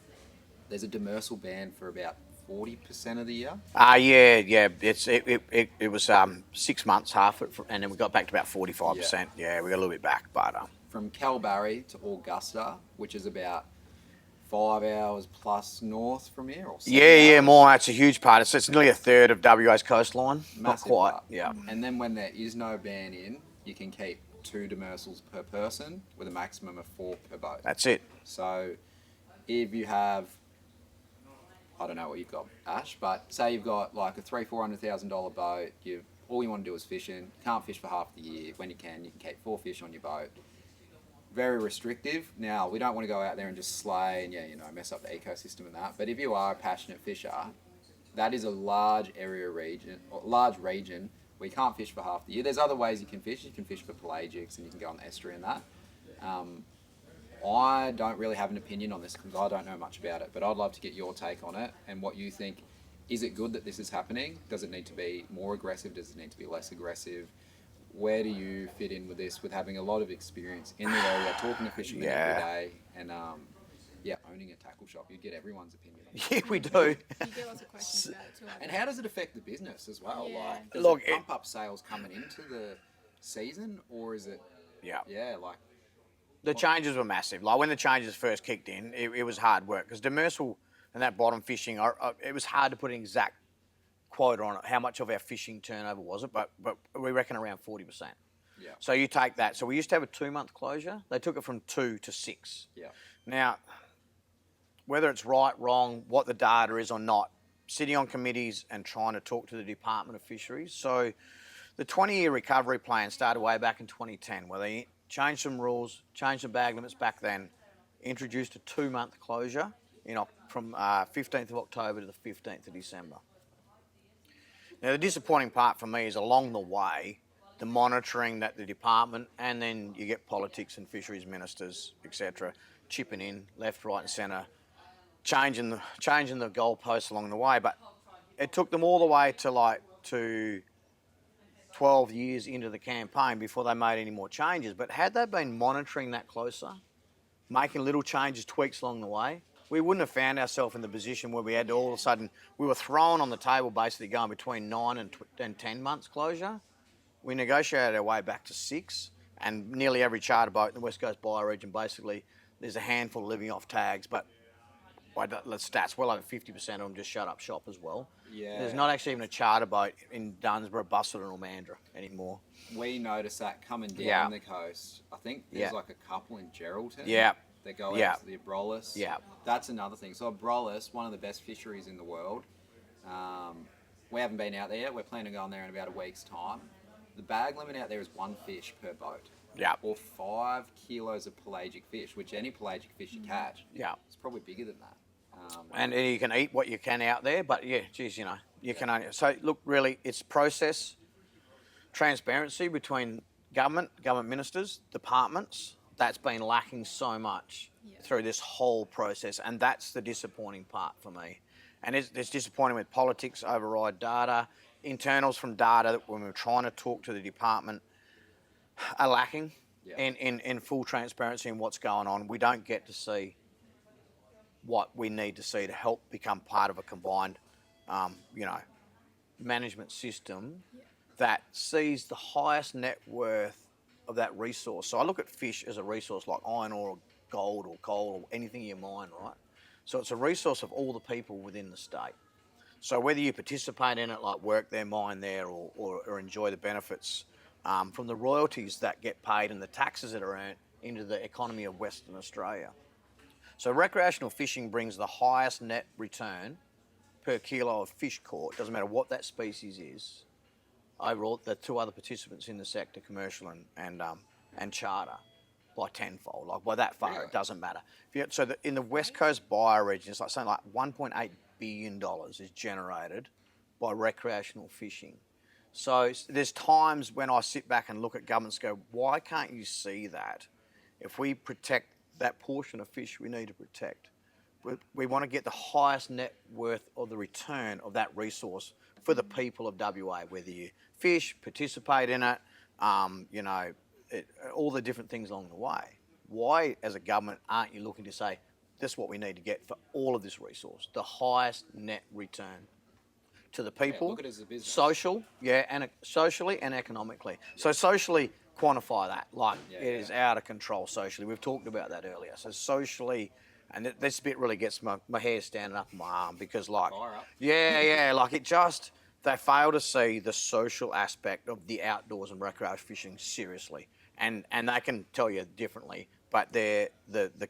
there's a demersal ban for about 40% of the year. Yeah. It was 6 months, half it, and then we got back to about 45%. Yeah, we got a little bit back, but from Kalbarri to Augusta, which is about 5 hours plus north from here, or 7 hours. More. That's a huge part. It's nearly a third of WA's coastline. Not Massive quite. part. Yeah. And then when there is no ban in, you can keep 2 demersals per person with a maximum of 4 per boat. That's it. So if you have, I don't know what you've got, Ash, but say you've got like a $300,000-$400,000 boat, all you want to do is fishing, can't fish for half the year. When you can keep 4 fish on your boat. Very restrictive. Now, we don't want to go out there and just slay and, mess up the ecosystem and that. But if you are a passionate fisher, that is a large region where you can't fish for half the year. There's other ways you can fish. You can fish for pelagics and you can go on the estuary and that. I don't really have an opinion on this because I don't know much about it, but I'd love to get your take on it and what you think. Is it good that this is happening? Does it need to be more aggressive? Does it need to be less aggressive? Where do you fit in with this, with having a lot of experience in the area, talking to fishermen every day, and owning a tackle shop? You get everyone's opinion on it. Yeah, we do. You get lots of questions about it too. And how does it affect the business as well? Yeah. Like, does Look, it pump up sales coming into the season, or is it? The changes were massive. Like when the changes first kicked in, it was hard work because demersal and that bottom fishing, it was hard to put an exact quota on it, how much of our fishing turnover was it, but we reckon around 40%. Yeah. So you take that. So we used to have a 2-month closure. They took it from 2 to 6. Yeah. Now, whether it's right, wrong, what the data is or not, sitting on committees and trying to talk to the Department of Fisheries. So the 20-year recovery plan started way back in 2010 where they changed some rules, changed the bag limits back then, introduced a 2-month closure from 15th of October to the 15th of December. Now, the disappointing part for me is along the way, the monitoring that the department and then you get politics and fisheries ministers, etc., chipping in left, right, and centre, changing the goalposts along the way. But it took them all the way to 12 years into the campaign before they made any more changes. But had they been monitoring that closer, making little changes, tweaks along the way, we wouldn't have found ourselves in the position where we had to all of a sudden, we were thrown on the table basically going between 9 and 10 months closure. We negotiated our way back to 6, and nearly every charter boat in the West Coast bioregion, basically, there's a handful living off tags, but by the stats, well over 50% of them just shut up shop as well. Yeah. There's not actually even a charter boat in Dunsborough, Busselton or Mandurah anymore. We noticed that coming down the coast. I think there's like a couple in Geraldton. Yeah. They go out to the Abrolhos. Yeah. That's another thing. So Abrolhos, one of the best fisheries in the world. We haven't been out there yet. We're planning to go on there in about a week's time. The bag limit out there is 1 fish per boat. Yeah. Or 5 kilos of pelagic fish, which any pelagic fish you catch. Yeah. It's probably bigger than that. And you can eat what you can out there, but you can only... So look, really, it's process, transparency between government ministers, departments. That's been lacking so much through this whole process, and that's the disappointing part for me. And it's disappointing with politics override data, internals from data that when we're trying to talk to the department are lacking in full transparency in what's going on. We don't get to see what we need to see to help become part of a combined, management system that sees the highest net worth of that resource. So I look at fish as a resource like iron ore or gold or coal or anything you mine, right? So it's a resource of all the people within the state. So whether you participate in it, like work there, mine there, or enjoy the benefits from the royalties that get paid and the taxes that are earned into the economy of Western Australia. So recreational fishing brings the highest net return per kilo of fish caught, doesn't matter what that species is, overall the 2 other participants in the sector, commercial and charter, by tenfold. Like by that far, it doesn't matter. In the West Coast bioregion, it's like something like $1.8 billion is generated by recreational fishing. So there's times when I sit back and look at governments and go, why can't you see that? If we protect that portion of fish we need to protect, we want to get the highest net worth of the return of that resource for the people of WA, whether you fish, participate in it, all the different things along the way. Why, as a government, aren't you looking to say, this is what we need to get for all of this resource, the highest net return to the people, look at it as a business. Socially and economically. So socially, quantify that, it is out of control socially. We've talked about that earlier. So socially And this bit really gets my hair standing up on my arm because, like, Fire up. yeah, like they fail to see the social aspect of the outdoors and recreational fishing seriously, and they can tell you differently. But the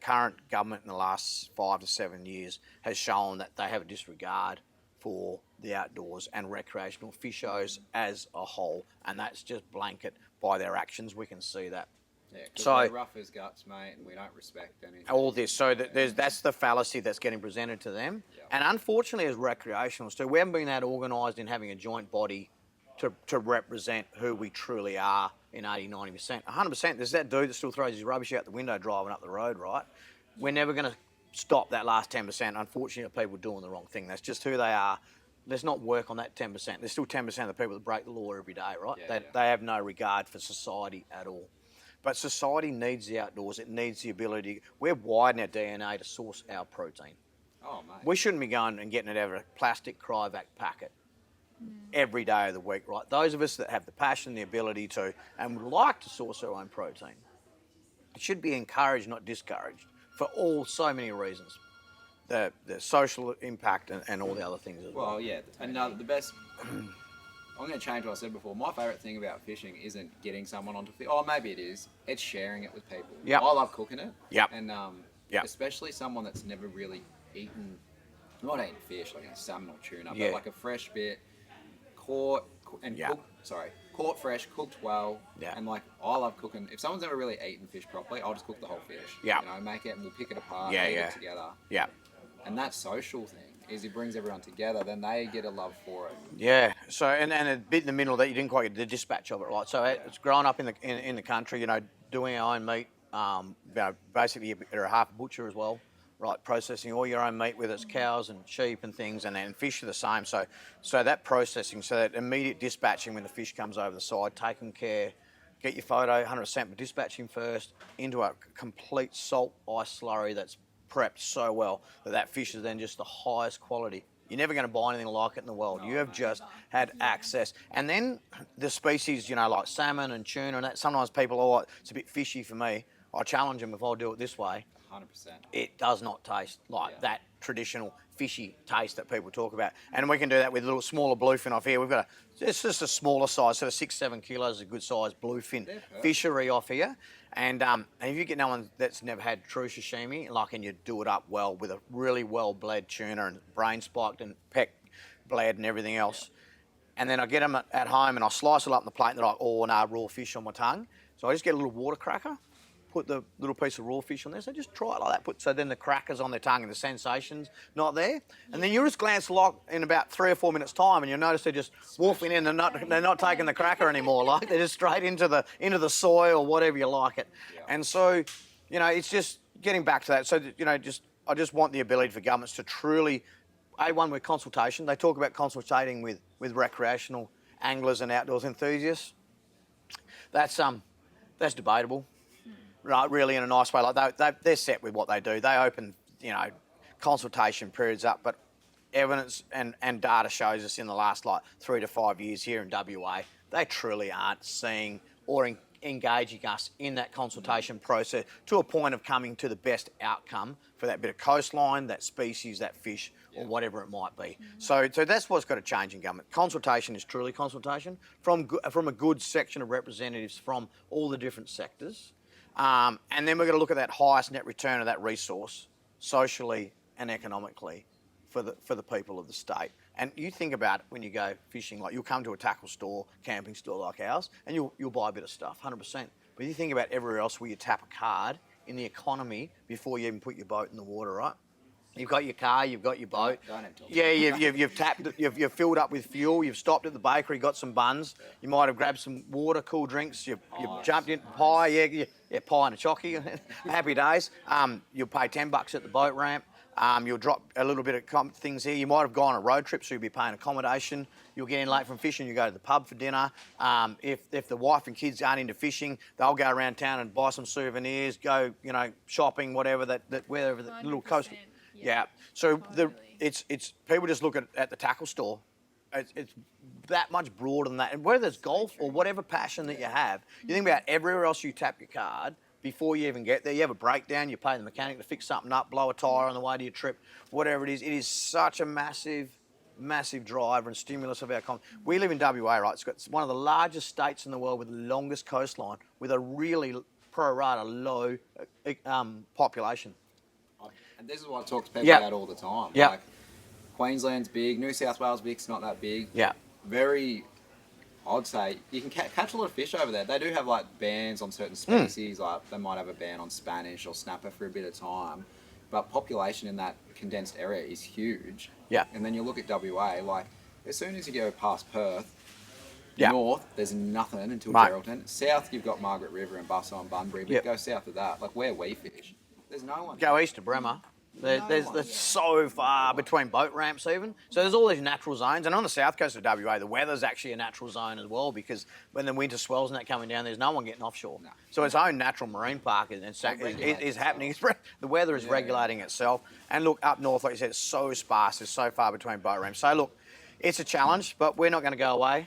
current government in the last 5 to 7 years has shown that they have a disregard for the outdoors and recreational fishers as a whole, and that's just blanket by their actions. We can see that. Yeah, because So- they're rough as guts, mate, and we don't respect anything. All this, so that's the fallacy that's getting presented to them, Yeah. and unfortunately, as recreationalists too, we haven't been that organised in having a joint body to represent who we truly are in 80, 90%. 100%, there's that dude that still throws his rubbish out the window driving up the road, right? We're never going to stop that last 10%, unfortunately, of people doing the wrong thing. That's just who they are. Let's not work on that 10%. There's still 10% of the people that break the law every day, right? Yeah, They have no regard for society at all. But society needs the outdoors. It needs the ability. We're wired in our DNA to source our protein. Oh, mate. We shouldn't be going and getting it out of a plastic cryovac packet every day of the week, right? Those of us that have the passion, the ability to, and would like to source our own protein, it should be encouraged, not discouraged, for so many reasons. The social impact and all the other things as well. Well, yeah, and the best. I'm going to change what I said before. My favourite thing about fishing isn't getting someone onto fish. Oh, maybe it is. It's sharing it with people. Yep. I love cooking it. Yep. And Yep. especially someone that's never really eaten, not eaten fish, like a salmon or tuna, Yeah. but like a fresh bit, caught and Yeah. caught fresh, cooked well. Yeah. And like, I love cooking. If someone's never really eaten fish properly, I'll just cook the whole fish. Yeah. You know, make it and we'll pick it apart, Yeah, eat yeah. it together. Yeah. And that social thing is it brings everyone together, then they get a love for it. Yeah. So and a bit in the middle that you didn't quite get the dispatch of it, right? So it's growing up in the country, you know, doing our own meat. You know, basically you're a half butcher as well, right? Processing all your own meat, whether it's cows and sheep and things, and then fish are the same. So that processing, so that immediate dispatching when the fish comes over the side, taking care, get your photo 100%, but dispatching first into a complete salt ice slurry that's prepped so well that fish is then just the highest quality. You're never going to buy anything like it in the world. You have just had access. And then the species, you know, like salmon and tuna and that, sometimes people are, it's a bit fishy for me. I challenge them if I do it this way. 100%. It does not taste like Yeah. that traditional fishy taste that people talk about. And we can do that with a little smaller bluefin off here. We've got it's just a smaller size, sort of 6-7 kilos, a good size bluefin fishery off here. And if you get no one that's never had true sashimi, like, and you do it up well with a really well bled tuna and brain spiked and peck bled and everything else. And then I get them at home and I slice it up on the plate and they're like, oh, no, raw fish on my tongue. So I just get a little water cracker, put the little piece of raw fish on there. So just try it like that. So then the cracker's on their tongue and the sensation's not there. And then you just glance like in about 3 or 4 minutes time and you'll notice they're just wolfing in and they're not taking the cracker anymore. Like they're just straight into the soy or whatever you like it. Yeah. And so, you know, it's just getting back to that. So, you know, I just want the ability for governments to truly, one with consultation. They talk about consultating with recreational anglers and outdoors enthusiasts. That's debatable. Right, really in a nice way. Like they're set with what they do. They open, you know, consultation periods up, but evidence and data shows us in the last 3 to 5 years here in WA, they truly aren't seeing or engaging us in that consultation process to a point of coming to the best outcome for that bit of coastline, that species, that fish, or whatever it might be. So that's what's got to change in government. Consultation is truly consultation from a good section of representatives from all the different sectors. And then we're going to look at that highest net return of that resource, socially and economically, for the people of the state. And you think about it when you go fishing, like you'll come to a tackle store, camping store like ours, and you'll buy a bit of stuff, 100%. But you think about everywhere else where you tap a card in the economy before you even put your boat in the water, right? You've got your car, you've got your boat. Don't have to. Yeah, you've tapped it, you've filled up with fuel, you've stopped at the bakery, got some buns, you might have grabbed some water, cool drinks, you've jumped in, pie, yeah, pie and a chocky, happy days. You'll pay $10 at the boat ramp. You'll drop a little bit of things here. You might have gone on a road trip, so you'll be paying accommodation. You'll get in late from fishing, you go to the pub for dinner. If the wife and kids aren't into fishing, they'll go around town and buy some souvenirs, go, you know, shopping, whatever, wherever the little coast. 100%, Yeah. So totally. it's people just look at the tackle store. It's that much broader than that. And whether it's golf or whatever passion that you have, you think about everywhere else you tap your card, before you even get there. You have a breakdown, you pay the mechanic to fix something up, blow a tyre on the way to your trip, whatever it is. It is such a massive driver and stimulus of our economy. We live in WA, right? It's one of the largest states in the world with the longest coastline, with a really pro rata low population. And this is what I talk to people Yep. about all the time. Yep. Like, Queensland's big, New South Wales big's not that big. Yeah. Very, I'd say, you can catch a lot of fish over there. They do have like bans on certain species, like they might have a ban on Spanish or snapper for a bit of time. But population in that condensed area is huge. Yeah. And then you look at WA, like as soon as you go past Perth, Yeah. north, there's nothing until Right. Geraldton. South, you've got Margaret River and Busso and Bunbury, but Yep. go south of that, like where we fish, there's no one. Go east to Bremer. There's so far between boat ramps even. So there's all these natural zones. And on the south coast of WA, the weather's actually a natural zone as well, because when the winter swells and that coming down, there's no one getting offshore. No. So its own natural marine park is happening. The weather is regulating itself. And look, up north, like you said, it's so sparse. There's so far between boat ramps. So look, it's a challenge, but we're not going to go away.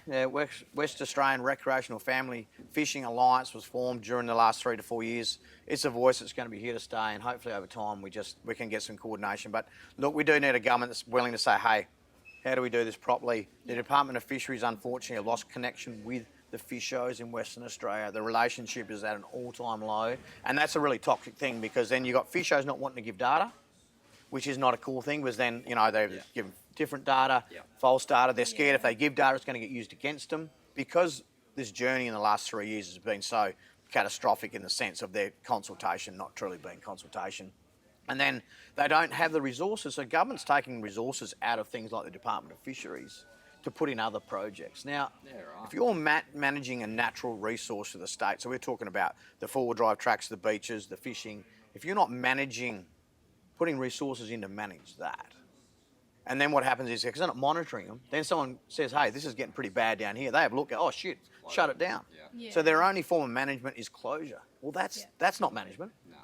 West Australian Recreational Family Fishing Alliance was formed during the last 3 to 4 years. It's a voice that's going to be here to stay, and hopefully over time we can get some coordination. But look, we do need a government that's willing to say, hey, how do we do this properly? The Department of Fisheries, unfortunately, have lost connection with the fishers in Western Australia. The relationship is at an all-time low, and that's a really toxic thing, because then you've got fishers not wanting to give data, which is not a cool thing, because then, they've given different data, false data. They're scared if they give data, it's going to get used against them. Because this journey in the last 3 years has been so catastrophic in the sense of their consultation not truly being consultation. And then they don't have the resources. So government's taking resources out of things like the Department of Fisheries to put in other projects. Now, if you're managing a natural resource of the state, so we're talking about the four-wheel drive tracks, the beaches, the fishing, if you're not putting resources in to manage that, and then what happens is, because they're not monitoring them, then someone says, hey, this is getting pretty bad down here. They have a look at, oh shit, shut it down. Yeah. So their only form of management is closure. Well, that's not management. No.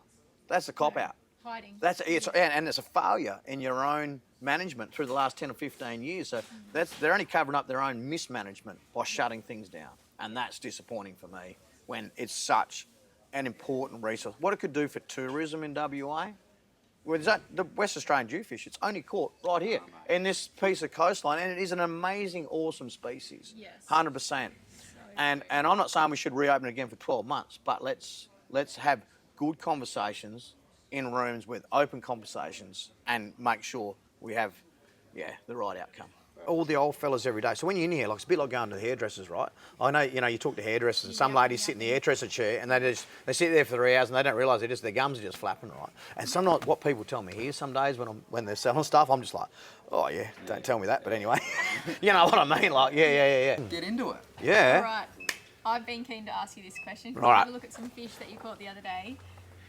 That's a cop-out. Hiding. And it's a failure in your own management through the last 10 or 15 years. So they're only covering up their own mismanagement by shutting things down. And that's disappointing for me when it's such an important resource. What it could do for tourism in WA, the West Australian jewfish, it's only caught right here in this piece of coastline, and it is an amazing, awesome species. Yes. 100%. And I'm not saying we should reopen it again for 12 months, but let's have good conversations in rooms with open conversations and make sure we have, the right outcome. All the old fellas every day. So when you're in here, like, it's a bit like going to the hairdressers, right? I know, you talk to hairdressers, and some ladies sit in the hairdresser chair and they sit there for 3 hours and they don't realise their gums are just flapping, right? And sometimes what people tell me here, some days when they're selling stuff, I'm just like, oh yeah, don't tell me that, but anyway. You know what I mean? Like, yeah. Get into it. Yeah. All right. I've been keen to ask you this question. All right. Have a look at some fish that you caught the other day,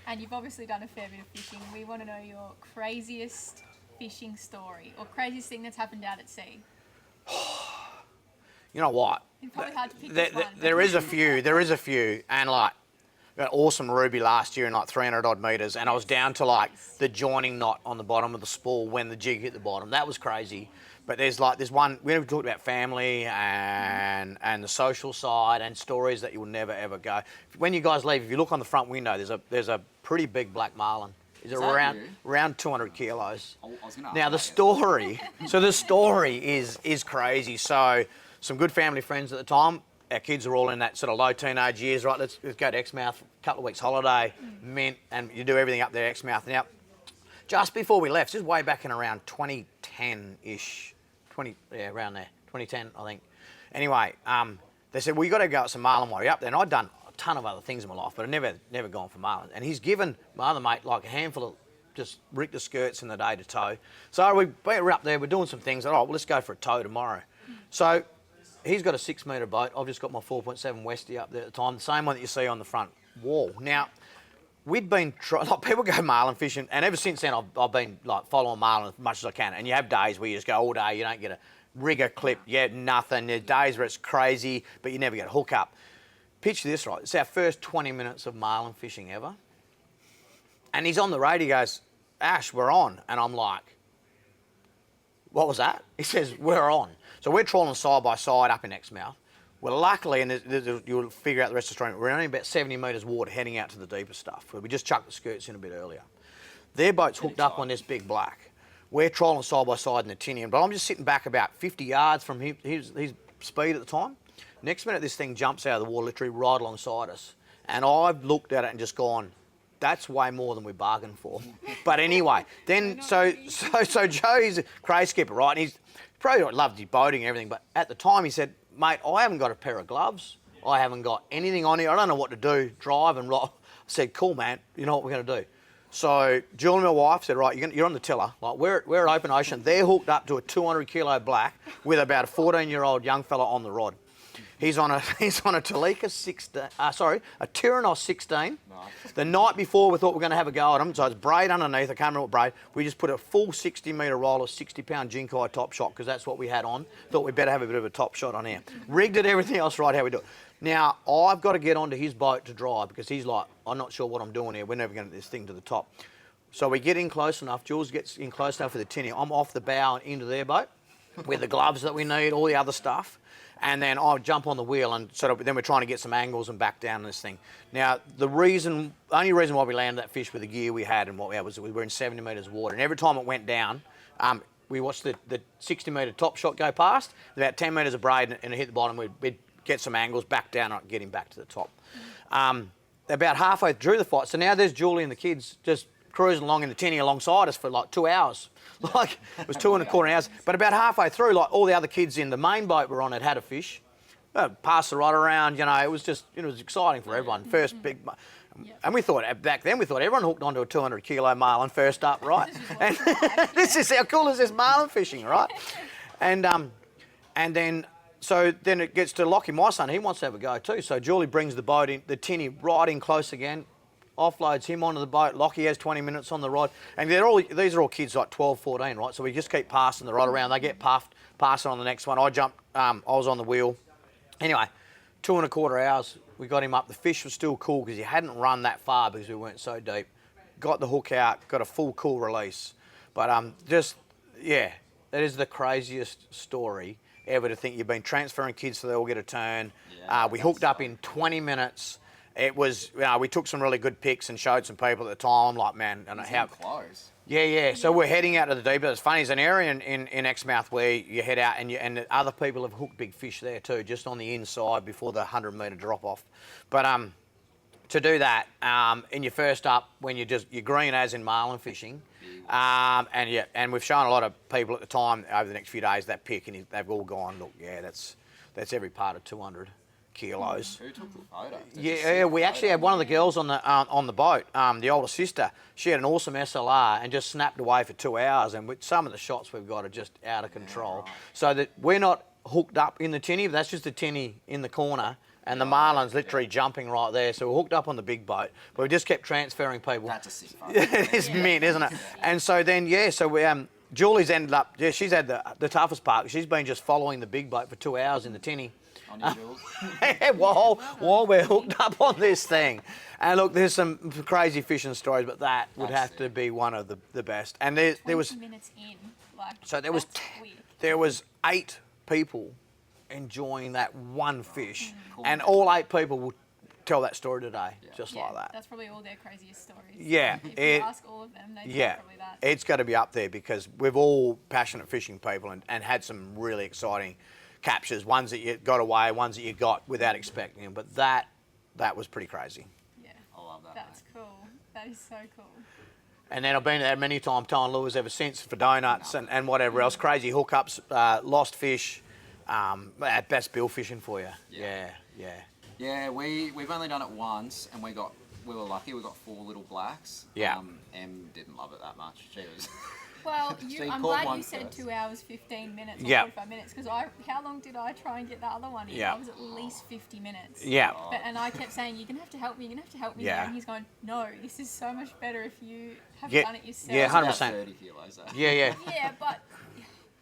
and you've obviously done a fair bit of fishing. We want to know your craziest fishing story or craziest thing that's happened out at sea. You know what? It's probably hard to pick this one. There is a few, and like, got an awesome ruby last year in like 300 odd metres, and I was down to like the joining knot on the bottom of the spool when the jig hit the bottom. That was crazy. But there's one, we never talked about family and the social side and stories that you will never ever go. When you guys leave, if you look on the front window, there's a pretty big black marlin. Is that around 200 kilos. I was gonna Now ask the story is crazy. So some good family friends at the time. Our kids are all in that sort of low teenage years, right? Let's go to Exmouth, a couple of weeks holiday, mint, and you do everything up there, Exmouth. Now, just before we left, this is way back in around 2010-ish, around there, 2010, I think. Anyway, they said, well, you got to go at some marlin while you're up there. And I'd done a ton of other things in my life, but I'd never gone for marlin. And he's given my other mate like a handful of just richter skirts in the day to tow. So we're up there, we're doing some things. All right, well, let's go for a tow tomorrow. So he's got a 6 metre boat. I've just got my 4.7 Westie up there at the time, the same one that you see on the front wall. Now, we'd been people go marlin fishing, and ever since then I've been like following marlin as much as I can. And you have days where you just go all day, you don't get a rigger clip, nothing. There's days where it's crazy, but you never get a hook up. Picture this, right? It's our first 20 minutes of marlin fishing ever. And he's on the radio, he goes, Ash, we're on. And I'm like, what was that? He says, we're on. So we're trawling side by side up in Exmouth. Well, luckily, and you'll figure out the rest of the story, we're only about 70 metres water heading out to the deeper stuff. We just chucked the skirts in a bit earlier. Their boat's hooked up on this big black. We're trolling side by side in the tinny, but I'm just sitting back about 50 yards from his speed at the time. Next minute, this thing jumps out of the water, literally right alongside us. And I've looked at it and just gone, that's way more than we bargained for. But anyway, then so Joey's a crazy skipper, right? And he's probably loved his boating and everything, but at the time he said, mate, I haven't got a pair of gloves. I haven't got anything on here. I don't know what to do, drive and rock. I said, cool, man, you know what we're going to do? So Julie, my wife, said, right, you're on the tiller. Like, we're at open ocean. They're hooked up to a 200-kilo black with about a 14-year-old young fella on the rod. He's on a Talika 16, a Tyrannos 16. Nice. The night before, we thought we were going to have a go at him. So it's braid underneath. I can't remember what braid. We just put a full 60-metre roll of 60-pound Jinkai top shot because that's what we had on. Thought we'd better have a bit of a top shot on here. Rigged it, everything else right, how we do it. Now, I've got to get onto his boat to drive because he's like, I'm not sure what I'm doing here. We're never going to get this thing to the top. So we get in close enough. Jules gets in close enough for the tinny. I'm off the bow and into their boat with the gloves that we need, all the other stuff. And then I jump on the wheel and then we're trying to get some angles and back down this thing. Now, the only reason why we landed that fish with the gear we had and what we had was we were in 70 metres of water. And every time it went down, we watched the 60-metre top shot go past, about 10 metres of braid and it hit the bottom. We'd get some angles back down and get him back to the top. About halfway through the fight, so now there's Julie and the kids just cruising along in the tinny alongside us for like 2 hours. Like, it was 2.25 hours. But about halfway through, like, all the other kids in the main boat we're on had a fish. Passed the rod around, you know, it was exciting for everyone. First big... And we thought, back then, everyone hooked onto a 200-kilo marlin first up, right? And this is how cool is this marlin fishing, right? And then it gets to Lockie, my son, he wants to have a go too. So Julie brings the boat in, the tinny right in close again, offloads him onto the boat. Lockie has 20 minutes on the rod. And these are all kids like 12, 14, right? So we just keep passing the rod around. They get puffed, passing on the next one. I jumped, I was on the wheel. Anyway, 2.25 hours, we got him up. The fish was still cool because he hadn't run that far because we weren't so deep. Got the hook out, got a full cool release. But that is the craziest story ever, to think you've been transferring kids so they all get a turn. Yeah, we hooked up in 20 minutes. It was, we took some really good pics and showed some people at the time, like, man, I don't know how close. Yeah. So we're heading out to the deep. It's funny, there's an area in Exmouth where you head out and other people have hooked big fish there too, just on the inside before the 100-metre drop off. But to do that, in your first up, when you're green as in marlin fishing, and we've shown a lot of people at the time over the next few days that pic, and they've all gone, look, yeah, that's every part of 200 kilos. Who took the photo? Yeah, we actually had one of the girls on the boat, the older sister. She had an awesome SLR and just snapped away for 2 hours. And with some of the shots we've got are just out of control. Right. So that we're not hooked up in the tinny, but that's just the tinny in the corner. And the marlin's literally jumping right there. So we're hooked up on the big boat, but we just kept transferring people. That's a sick photo. It's mint, isn't it? And so then, so we Julie's ended up, she's had the toughest part. She's been just following the big boat for 2 hours in the tinny. While we're hooked up on this thing. And look, there's some crazy fishing stories, but that would have to be one of the best. And there was 20 minutes in, like, so there was 8 people enjoying that one fish, cool. And all 8 people will tell that story today, just like that. That's probably all their craziest stories. Yeah, if you ask all of them, they tell probably that. It's got to be up there because we're all passionate fishing people and had some really exciting captures, ones that you got away, ones that you got without expecting them. But that was pretty crazy. Yeah, I love that. That's cool. That is so cool. And then I've been there many times towing lures ever since for donuts and whatever else. Crazy hookups, lost fish, best bill fishing for you. Yeah. Yeah, we've only done it once, and we were lucky. We got 4 little blacks. Yeah. Em didn't love it that much. She was. Well, I'm glad you said 2 hours 15 minutes or 45 minutes, because how long did I try and get the other one in? Yeah. I was at least 50 minutes. Yeah. And I kept saying, you're going to have to help me, Yeah. And he's going, no, this is so much better if you have done it yourself. Yeah, 100%. 30 kilos. Yeah. Yeah, but...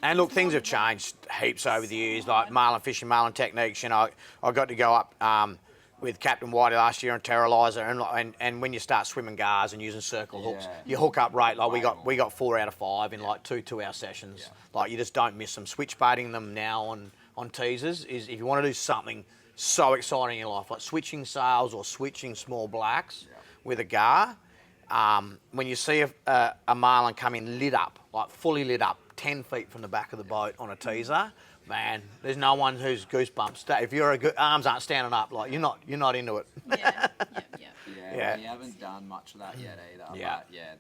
And look, things have changed heaps over the years, like marlin fishing, marlin techniques. You know, I got to go up with Captain Whitey last year on Terralizer, and when you start swimming gars and using circle hooks, your hook up rate, like we got 4 out of 5 in like 2 2-hour sessions. Like, you just don't miss them. Switch baiting them now on teasers is if you want to do something so exciting in your life, like switching sails or switching small blacks with a gar. When you see a marlin come in lit up, like fully lit up, 10 feet from the back of the boat on a teaser, man, there's no one who's goosebumps. If your arms aren't standing up, like you're not into it. Yeah. Yeah, we haven't done much of that yet either. Yeah. But yeah,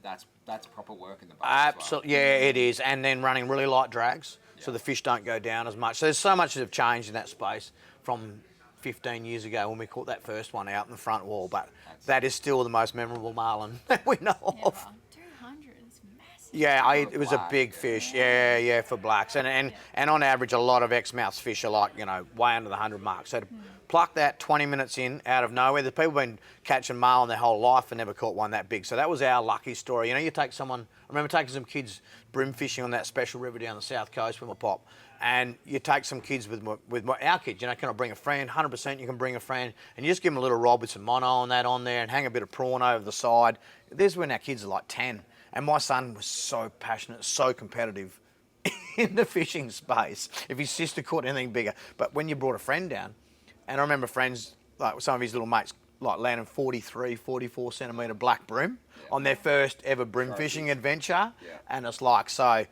that's proper work in the boat. Absolutely, yeah, it is. And then running really light drags, so the fish don't go down as much. So there's so much that have changed in that space from 15 years ago when we caught that first one out in the front wall. But that is still the most memorable marlin that we know of. 200 is massive. Yeah, it was a big fish. Yeah, for blacks. And on average, a lot of Exmouth's fish are like, way under the 100 mark. So to pluck that 20 minutes in out of nowhere, the people have been catching marlin their whole life and never caught one that big. So that was our lucky story. You take someone, I remember taking some kids brim fishing on that special river down the south coast with my pop. And you take some kids with our kids, can I bring a friend? 100% you can bring a friend. And you just give them a little rod with some mono and that on there and hang a bit of prawn over the side. This is when our kids are like 10. And my son was so passionate, so competitive in the fishing space. If his sister caught anything bigger. But when you brought a friend down, and I remember friends, like some of his little mates, like landing 43, 44 centimetre black bream on their first ever bream fishing adventure. Yeah. And it's like, so,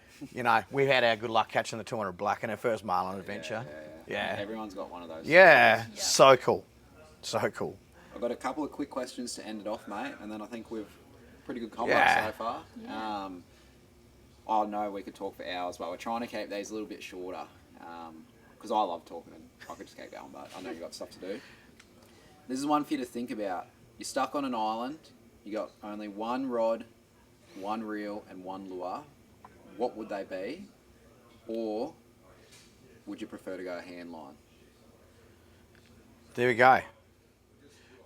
we've had our good luck catching the 200 black in our first marlin adventure. Yeah. Everyone's got one of those. Yeah, so cool. So cool. I've got a couple of quick questions to end it off, mate, and then I think we've pretty good combo so far. Yeah. I know we could talk for hours, but we're trying to keep these a little bit shorter because I love talking and I could just keep going, but I know you've got stuff to do. This is one for you to think about. You're stuck on an island. You got only one rod, one reel, and one lure. What would they be? Or would you prefer to go hand line? There we go.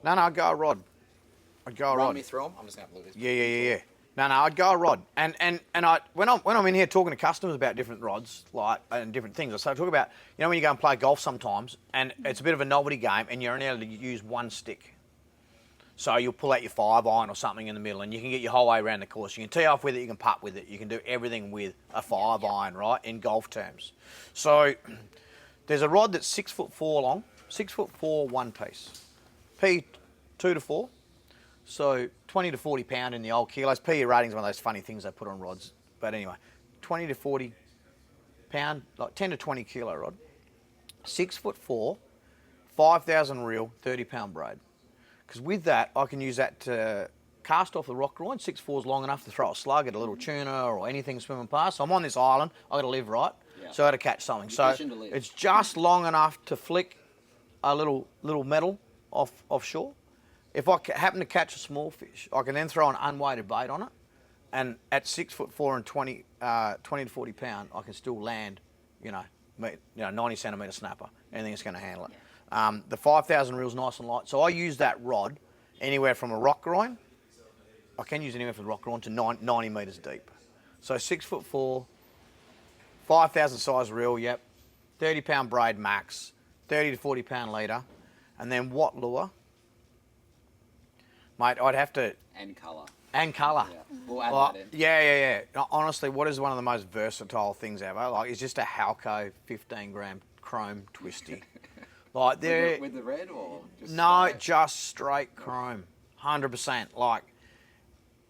No, I'd go a rod. Run me through them. I'm just going to look this. Yeah. No, I'd go a rod. And when I'm in here talking to customers about different rods, and different things, I talk about, when you go and play golf sometimes, and it's a bit of a novelty game, and you're only able to use one stick. So you'll pull out your 5-iron or something in the middle, and you can get your whole way around the course. You can tee off with it, you can putt with it, you can do everything with a 5-iron, right, in golf terms. So there's a rod that's 6'4" long, 6'4" one piece, P 2 to 4. So 20 to 40 pound in the old kilos. PE rating's one of those funny things they put on rods. But anyway, 20 to 40 pound, like 10 to 20 kilo rod. 6'4", 5,000 reel, 30 pound braid. Because with that, I can use that to cast off the rock groin. 6'4" is long enough to throw a slug at a little tuna or anything swimming past. So I'm on this island, I've got to live right. Yeah. So I've got to catch something. So it's just long enough to flick a little metal offshore. If I happen to catch a small fish, I can then throw an unweighted bait on it, and at 6'4" and 20 to 40 pound, I can still land, 90 centimetre snapper. Anything that's going to handle it. The 5,000 reel's nice and light, so I use that rod anywhere from a rock groin. I can use anywhere from the rock groin to 90 metres deep. So 6'4", 5,000 size reel, 30 pound braid max, 30 to 40 pound leader, and then what lure? Mate, I'd have to... And colour. Yeah. We'll add that in. Yeah. Honestly, what is one of the most versatile things ever? It's just a Halco 15-gram chrome twisty. With the red or just No, straight? just straight chrome. 100%.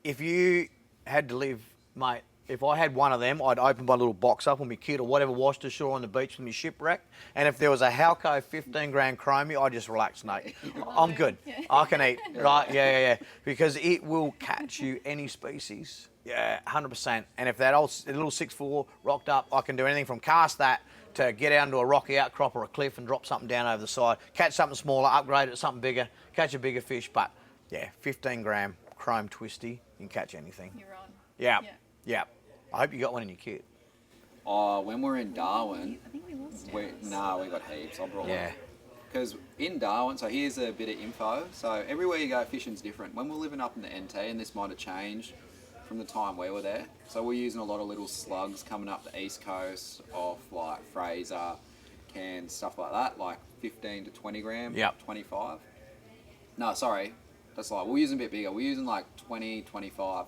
If you had to live, mate, if I had one of them, I'd open my little box up on my kit or whatever, washed ashore on the beach with my shipwreck. And if there was a Halco 15-gram chromie, I'd just relax, mate. I'm good. I can eat, right? Yeah. Because it will catch you any species. Yeah, 100%. And if that old little 6'4" rocked up, I can do anything from cast that to get out into a rocky outcrop or a cliff and drop something down over the side, catch something smaller, upgrade it to something bigger, catch a bigger fish. But, 15-gram chrome twisty, you can catch anything. You're on. Yeah. I hope you got one in your kit. When we're in Darwin... I think we lost it. we got heaps. I brought Yeah. one. Because in Darwin, so here's a bit of info. So everywhere you go, fishing's different. When we're living up in the NT, and this might have changed from the time we were there, so we're using a lot of little slugs coming up the east coast off Fraser, Cairns, stuff like that, 15 to 20 gram, 25. No, sorry, that's we're using a bit bigger. We're using 20, 25.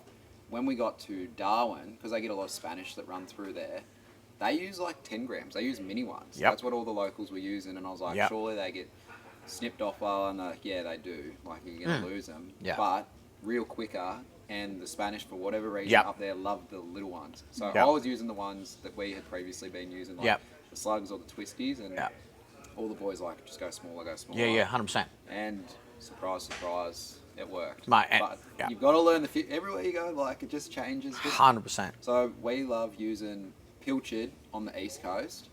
When we got to Darwin, because they get a lot of Spanish that run through there, they use like 10 grams. They use mini ones. Yep. That's what all the locals were using, and I was like, Yep. surely they get snipped off well, and yeah, they do. Like, you're gonna lose them. Yeah. But real quicker, and the Spanish, for whatever reason, Yep. up there love the little ones. So Yep. I was using the ones that we had previously been using, like Yep. the slugs or the twisties, and Yep. all the boys like, just go smaller, go smaller. Yeah, yeah, 100%. And surprise, surprise, it worked. Mate, and- but yeah. you've got to learn everywhere you go, like, it just changes. 100%. So we love using pilchard on the east coast.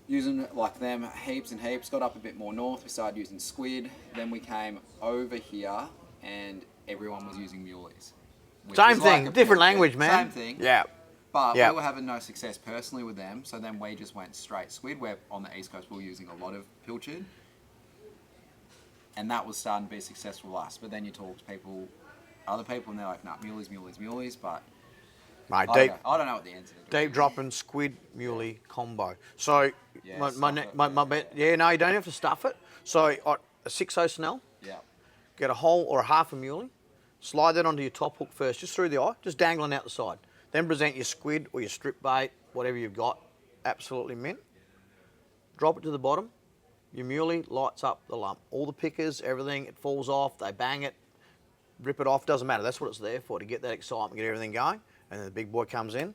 Using like them heaps and heaps. Got up a bit more north, we started using squid. Then we came over here and everyone was using muleys. which Same is thing, like a different pilchard. language, man. Same thing. Yeah. But Yeah. we were having no success personally with them, so then we just went straight squid. Where on the east coast we were using a lot of pilchard, and that was starting to be successful for us. But then you talk to people, other people, and they're like, "Nah, muleys, muleys, muleys." But Mate, I don't know what the answer is. deep dropping squid muley combo. So Yeah, my stuff it, my bet, yeah, no, you don't have to stuff it. So a 6/0 snell, Yeah. get a whole or a half a muley, slide that onto your top hook first, just through the eye, just dangling out the side. Then present your squid or your strip bait, whatever you've got, absolutely mint. Drop it to the bottom. Your muley lights up the lump. All the pickers, everything, it falls off. They bang it, rip it off. Doesn't matter. That's what it's there for, to get that excitement, get everything going. And then the big boy comes in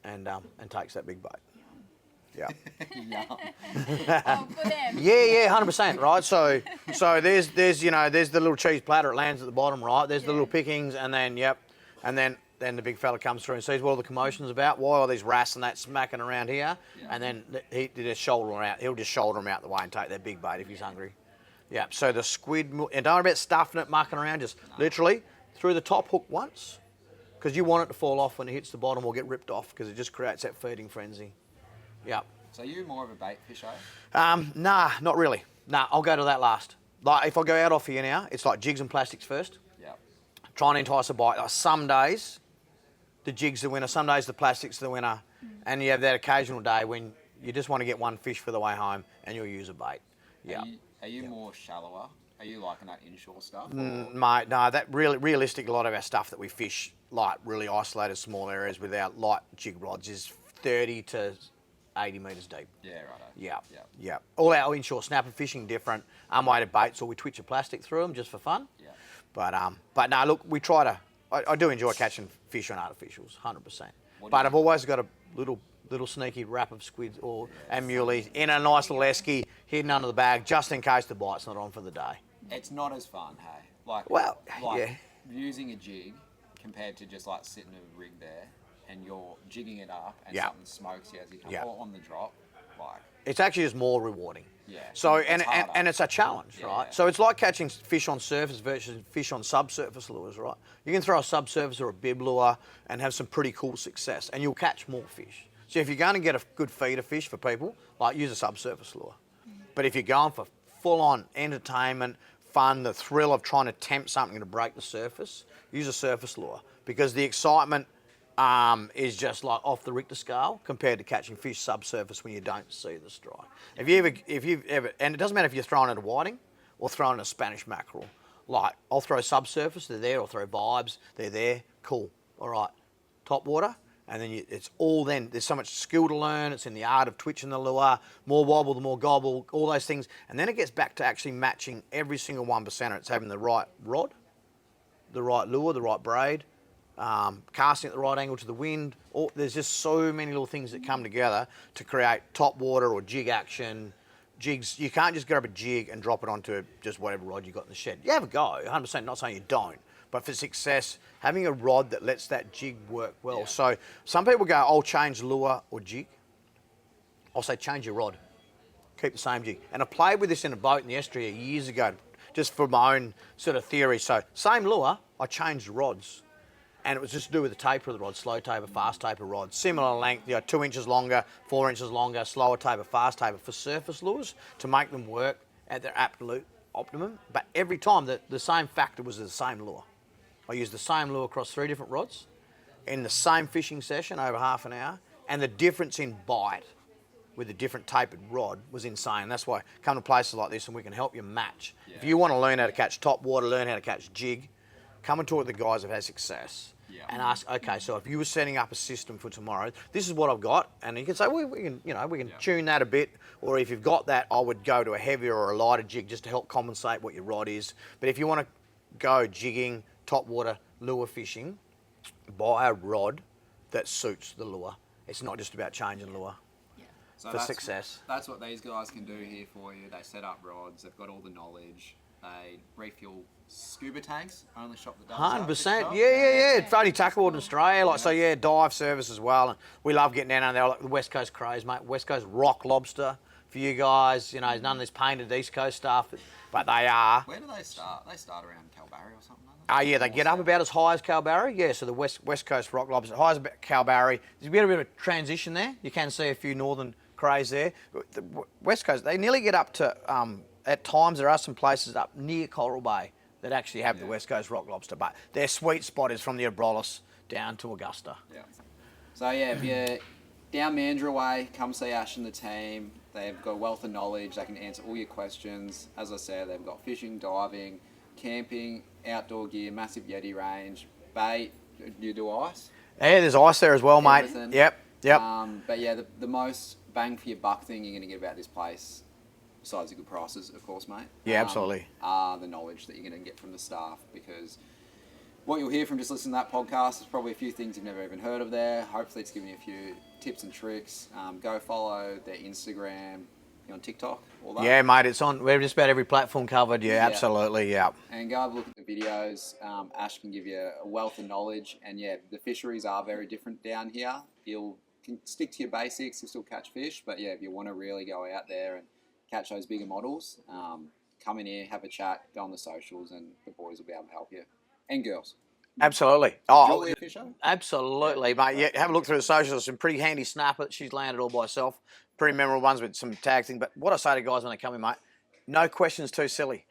and takes that big bait. Yeah. Yum. Oh, for them. Yeah, 100%, right? So there's the little cheese platter. It lands at the bottom, right? There's the Yeah. little pickings, and then and then the big fella comes through and sees what all the commotion's about. Why are these wrasse and that smacking around here? Yeah. And then he'll just shoulder them out the way and take that big bait if he's hungry. Yeah. So the squid, and don't worry about stuffing it, mucking around. Just literally through the top hook once, because you want it to fall off when it hits the bottom or get ripped off, because it just creates that feeding frenzy. Yeah. So you more of a bait fisher? Nah, not really. Nah, I'll go to that last. Like, if I go out off here now, it's like jigs and plastics first. Yeah. Try and entice a bite. Like, some days, the jig's the winner. Some days, the plastic's the winner. And you have that occasional day when you just want to get one fish for the way home, and you'll use a bait. Yeah. Are you more shallower? Are you liking that inshore stuff? or- Mate, no, that realistic, a lot of our stuff that we fish, like really isolated small areas with our light jig rods, is 30 to 80 metres deep. Yeah, right. Yeah. All our inshore snapper fishing different, unweighted baits, or we twitch a plastic through them just for fun. Yeah. But no, look, we try to. I do enjoy catching fish on artificials, 100%. What do But you- I've always got a little sneaky wrap of squids and muleys in a nice little esky hidden under the bag, just in case the bite's not on for the day. It's not as fun, hey? Like, Yeah. using a jig compared to just like sitting a rig there and you're jigging it up and Yeah. something smokes you as you come Yeah. or on the drop. Like, It's actually just more rewarding. Yeah. So It's harder. and it's a challenge, Yeah, right? yeah. So it's like catching fish on surface versus fish on subsurface lures, right? You can throw a subsurface or a bib lure and have some pretty cool success, and you'll catch more fish. So if you're going to get a good feeder fish for people, like, use a subsurface lure. But if you're going for full-on entertainment, fun, the thrill of trying to tempt something to break the surface, use a surface lure, because the excitement is just like off the Richter scale compared to catching fish subsurface when you don't see the strike. If you've ever, and it doesn't matter if you're throwing at a whiting or throwing a Spanish mackerel. Like, I'll throw subsurface, they're there. I'll throw vibes, they're there. Cool. All right. Top water, and then it's all then. There's so much skill to learn. It's in the art of twitching the lure. More wobble, the more gobble. All those things, and then it gets back to actually matching every single 1%. It's having the right rod, the right lure, the right braid. Casting at the right angle to the wind. There's just so many little things that come together to create top water or jig action. Jigs, you can't just grab a jig and drop it onto just whatever rod you got in the shed. You have a go, 100%, not saying you don't. But for success, having a rod that lets that jig work well. Yeah. So some people go, I'll change lure or jig. I'll say change your rod. Keep the same jig. And I played with this in a boat in the estuary years ago, just for my own sort of theory. So same lure, I changed rods. And it was just to do with the taper of the rod, slow taper, fast taper rod. Similar length, 2 inches longer, 4 inches longer, slower taper, fast taper for surface lures to make them work at their absolute optimum. But every time the same factor was the same lure. I used the same lure across 3 different rods in the same fishing session over half an hour, and the difference in bite with a different tapered rod was insane. That's why come to places like this and we can help you match. Yeah. If you want to learn how to catch top water, learn how to catch jig, come and talk to the guys that have had success. Yeah. and ask, okay, so if you were setting up a system for tomorrow, this is what I've got, and you can say, well, we can Yeah. tune that a bit, or if you've got that, I would go to a heavier or a lighter jig just to help compensate what your rod is. But if you want to go jigging, topwater, lure fishing, buy a rod that suits the lure. It's not just about changing lure So for success. That's what these guys can do here for you. They set up rods. They've got all the knowledge. They refuel scuba tanks. Only shop that does that. 100%. Yeah. It's only tackle in Australia. Like, so yeah, dive service as well. And we love getting down there, like the West Coast crows, mate. West Coast rock lobster for you guys. You know, none of this painted East Coast stuff, but they are. Where do they start? They start around Kalbarri or something like that? Yeah, they get up about as high as Kalbarri. Yeah, so the West Coast rock lobster, high as Kalbarri. There's a bit of a transition there. You can see a few northern crays there. The West Coast, they nearly get up to, at times there are some places up near Coral Bay that actually have the West Coast rock lobster, but their sweet spot is from the Abrolhos down to Augusta. Yeah. So yeah, if you're down Mandurah way, come see Ash and the team. They've got a wealth of knowledge. They can answer all your questions. As I said, they've got fishing, diving, camping, outdoor gear, massive Yeti range, bait. You do ice? Yeah, there's ice there as well, Everything. mate. Yep. But yeah, the most bang for your buck thing you're going to get about this place, besides the good prices, of course, mate. Yeah, absolutely. Are the knowledge that you're going to get from the staff, because what you'll hear from just listening to that podcast is probably a few things you've never even heard of there. Hopefully it's giving you a few tips and tricks. Go follow their Instagram. You on TikTok? All that. Yeah, mate, it's on. We're just about every platform covered. Yeah, absolutely. Yeah. And go have a look at the videos. Ash can give you a wealth of knowledge. And yeah, the fisheries are very different down here. You can stick to your basics. You still catch fish. But yeah, if you want to really go out there and catch those bigger models, come in here, have a chat, go on the socials, and the boys will be able to help you. And girls. Absolutely. Julia Fisher? Absolutely, mate. Yeah, have a look through the socials. Some pretty handy snapper. She's landed all by herself. Pretty memorable ones with some tag thing. But what I say to guys when they come in, mate, no questions too silly.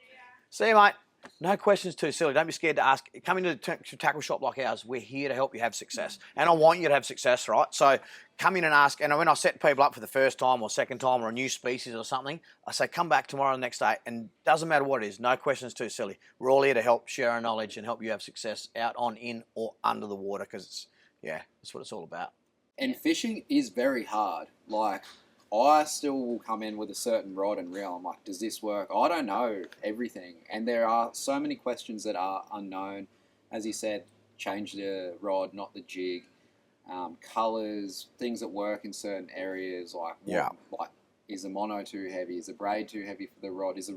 See you, mate. No questions too silly. Don't be scared to ask. Come into a tackle shop like ours. We're here to help you have success. And I want you to have success, right? So come in and ask. And when I set people up for the first time or second time or a new species or something, I say, come back tomorrow or the next day. And doesn't matter what it is. No questions too silly. We're all here to help share our knowledge and help you have success out on, in, or under the water, because that's what it's all about. And fishing is very hard. Like, I still will come in with a certain rod and reel. I'm like, does this work? I don't know everything. And there are so many questions that are unknown. As you said, change the rod, not the jig. Colours, things that work in certain areas. Like, is the mono too heavy? Is the braid too heavy for the rod? Is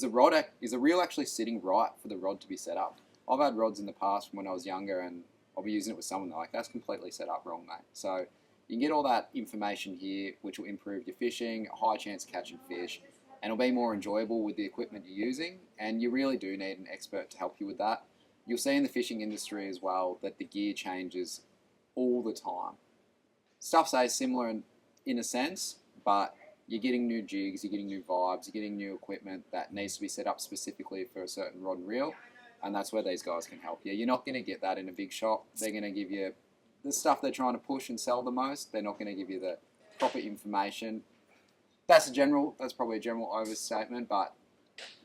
the reel actually sitting right for the rod to be set up? I've had rods in the past when I was younger, and I'll be using it with someone like, that's completely set up wrong, mate. So you can get all that information here, which will improve your fishing, a high chance of catching fish, and it'll be more enjoyable with the equipment you're using. And you really do need an expert to help you with that. You'll see in the fishing industry as well that the gear changes all the time. Stuff stays similar in a sense, but you're getting new jigs, you're getting new vibes, you're getting new equipment that needs to be set up specifically for a certain rod and reel. And that's where these guys can help you. You're not going to get that in a big shop. They're going to give you the stuff they're trying to push and sell the most. They're not going to give you the proper information. That's probably a general overstatement, but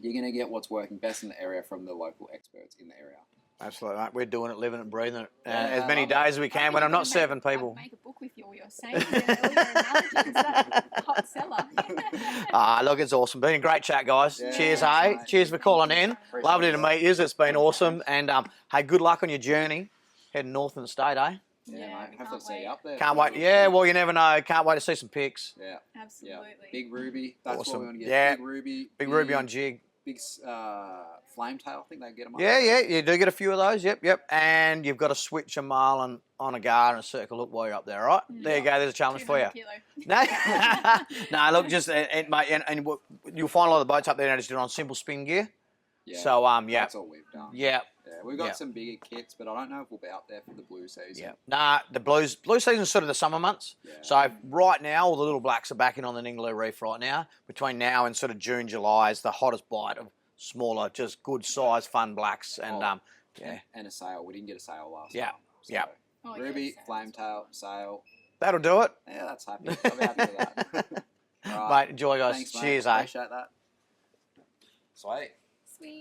you're going to get what's working best in the area from the local experts in the area. Absolutely, mate. We're doing it, living it, breathing it, as many days as we can when I'm not serving people. Make a book with all your sayings and all your analogies. That's a hot seller. Look, it's awesome. Been a great chat, guys. Yeah, Cheers, hey. mate. Cheers for calling in. Appreciate Lovely it. to meet you. It's been awesome. And hey, good luck on your journey heading north in the state, eh? Yeah, Yeah, mate. we Have to can't see you wait. up there. Can't wait. Yeah, well, you never know. Can't wait to see some pics. Yeah. Absolutely. Big Ruby. That's Awesome. what we want to get. Yeah. Big Ruby. Big Ruby on jig. Big flame tail. I think they get them up. Yeah, you do get a few of those. Yep. And you've got to switch a marlin on a gar and a circle hook while you're up there, all right? There you go. There's a challenge for you. 200 kilo. No, look, just mate, and you'll find a lot of the boats up there now just doing on simple spin gear. Yeah. So That's all we've done. Yeah. Yeah, we've got Yeah. some bigger kits, but I don't know if we'll be out there for the blue season. Yeah. Nah, the blue season's sort of the summer months. Yeah. So right now, all the little blacks are back in on the Ningaloo Reef right now. Between now and sort of June, July is the hottest bite of smaller, just good size, fun blacks. And And a sail. We didn't get a sail last Yeah. time. So Yeah. Oh, Ruby, yes, flame tail, sail. that'll do it. Yeah, that's happy. I'll be happy with that. All right. Mate, enjoy, guys. Thanks, mate. Cheers, eh? Appreciate that. Sweet.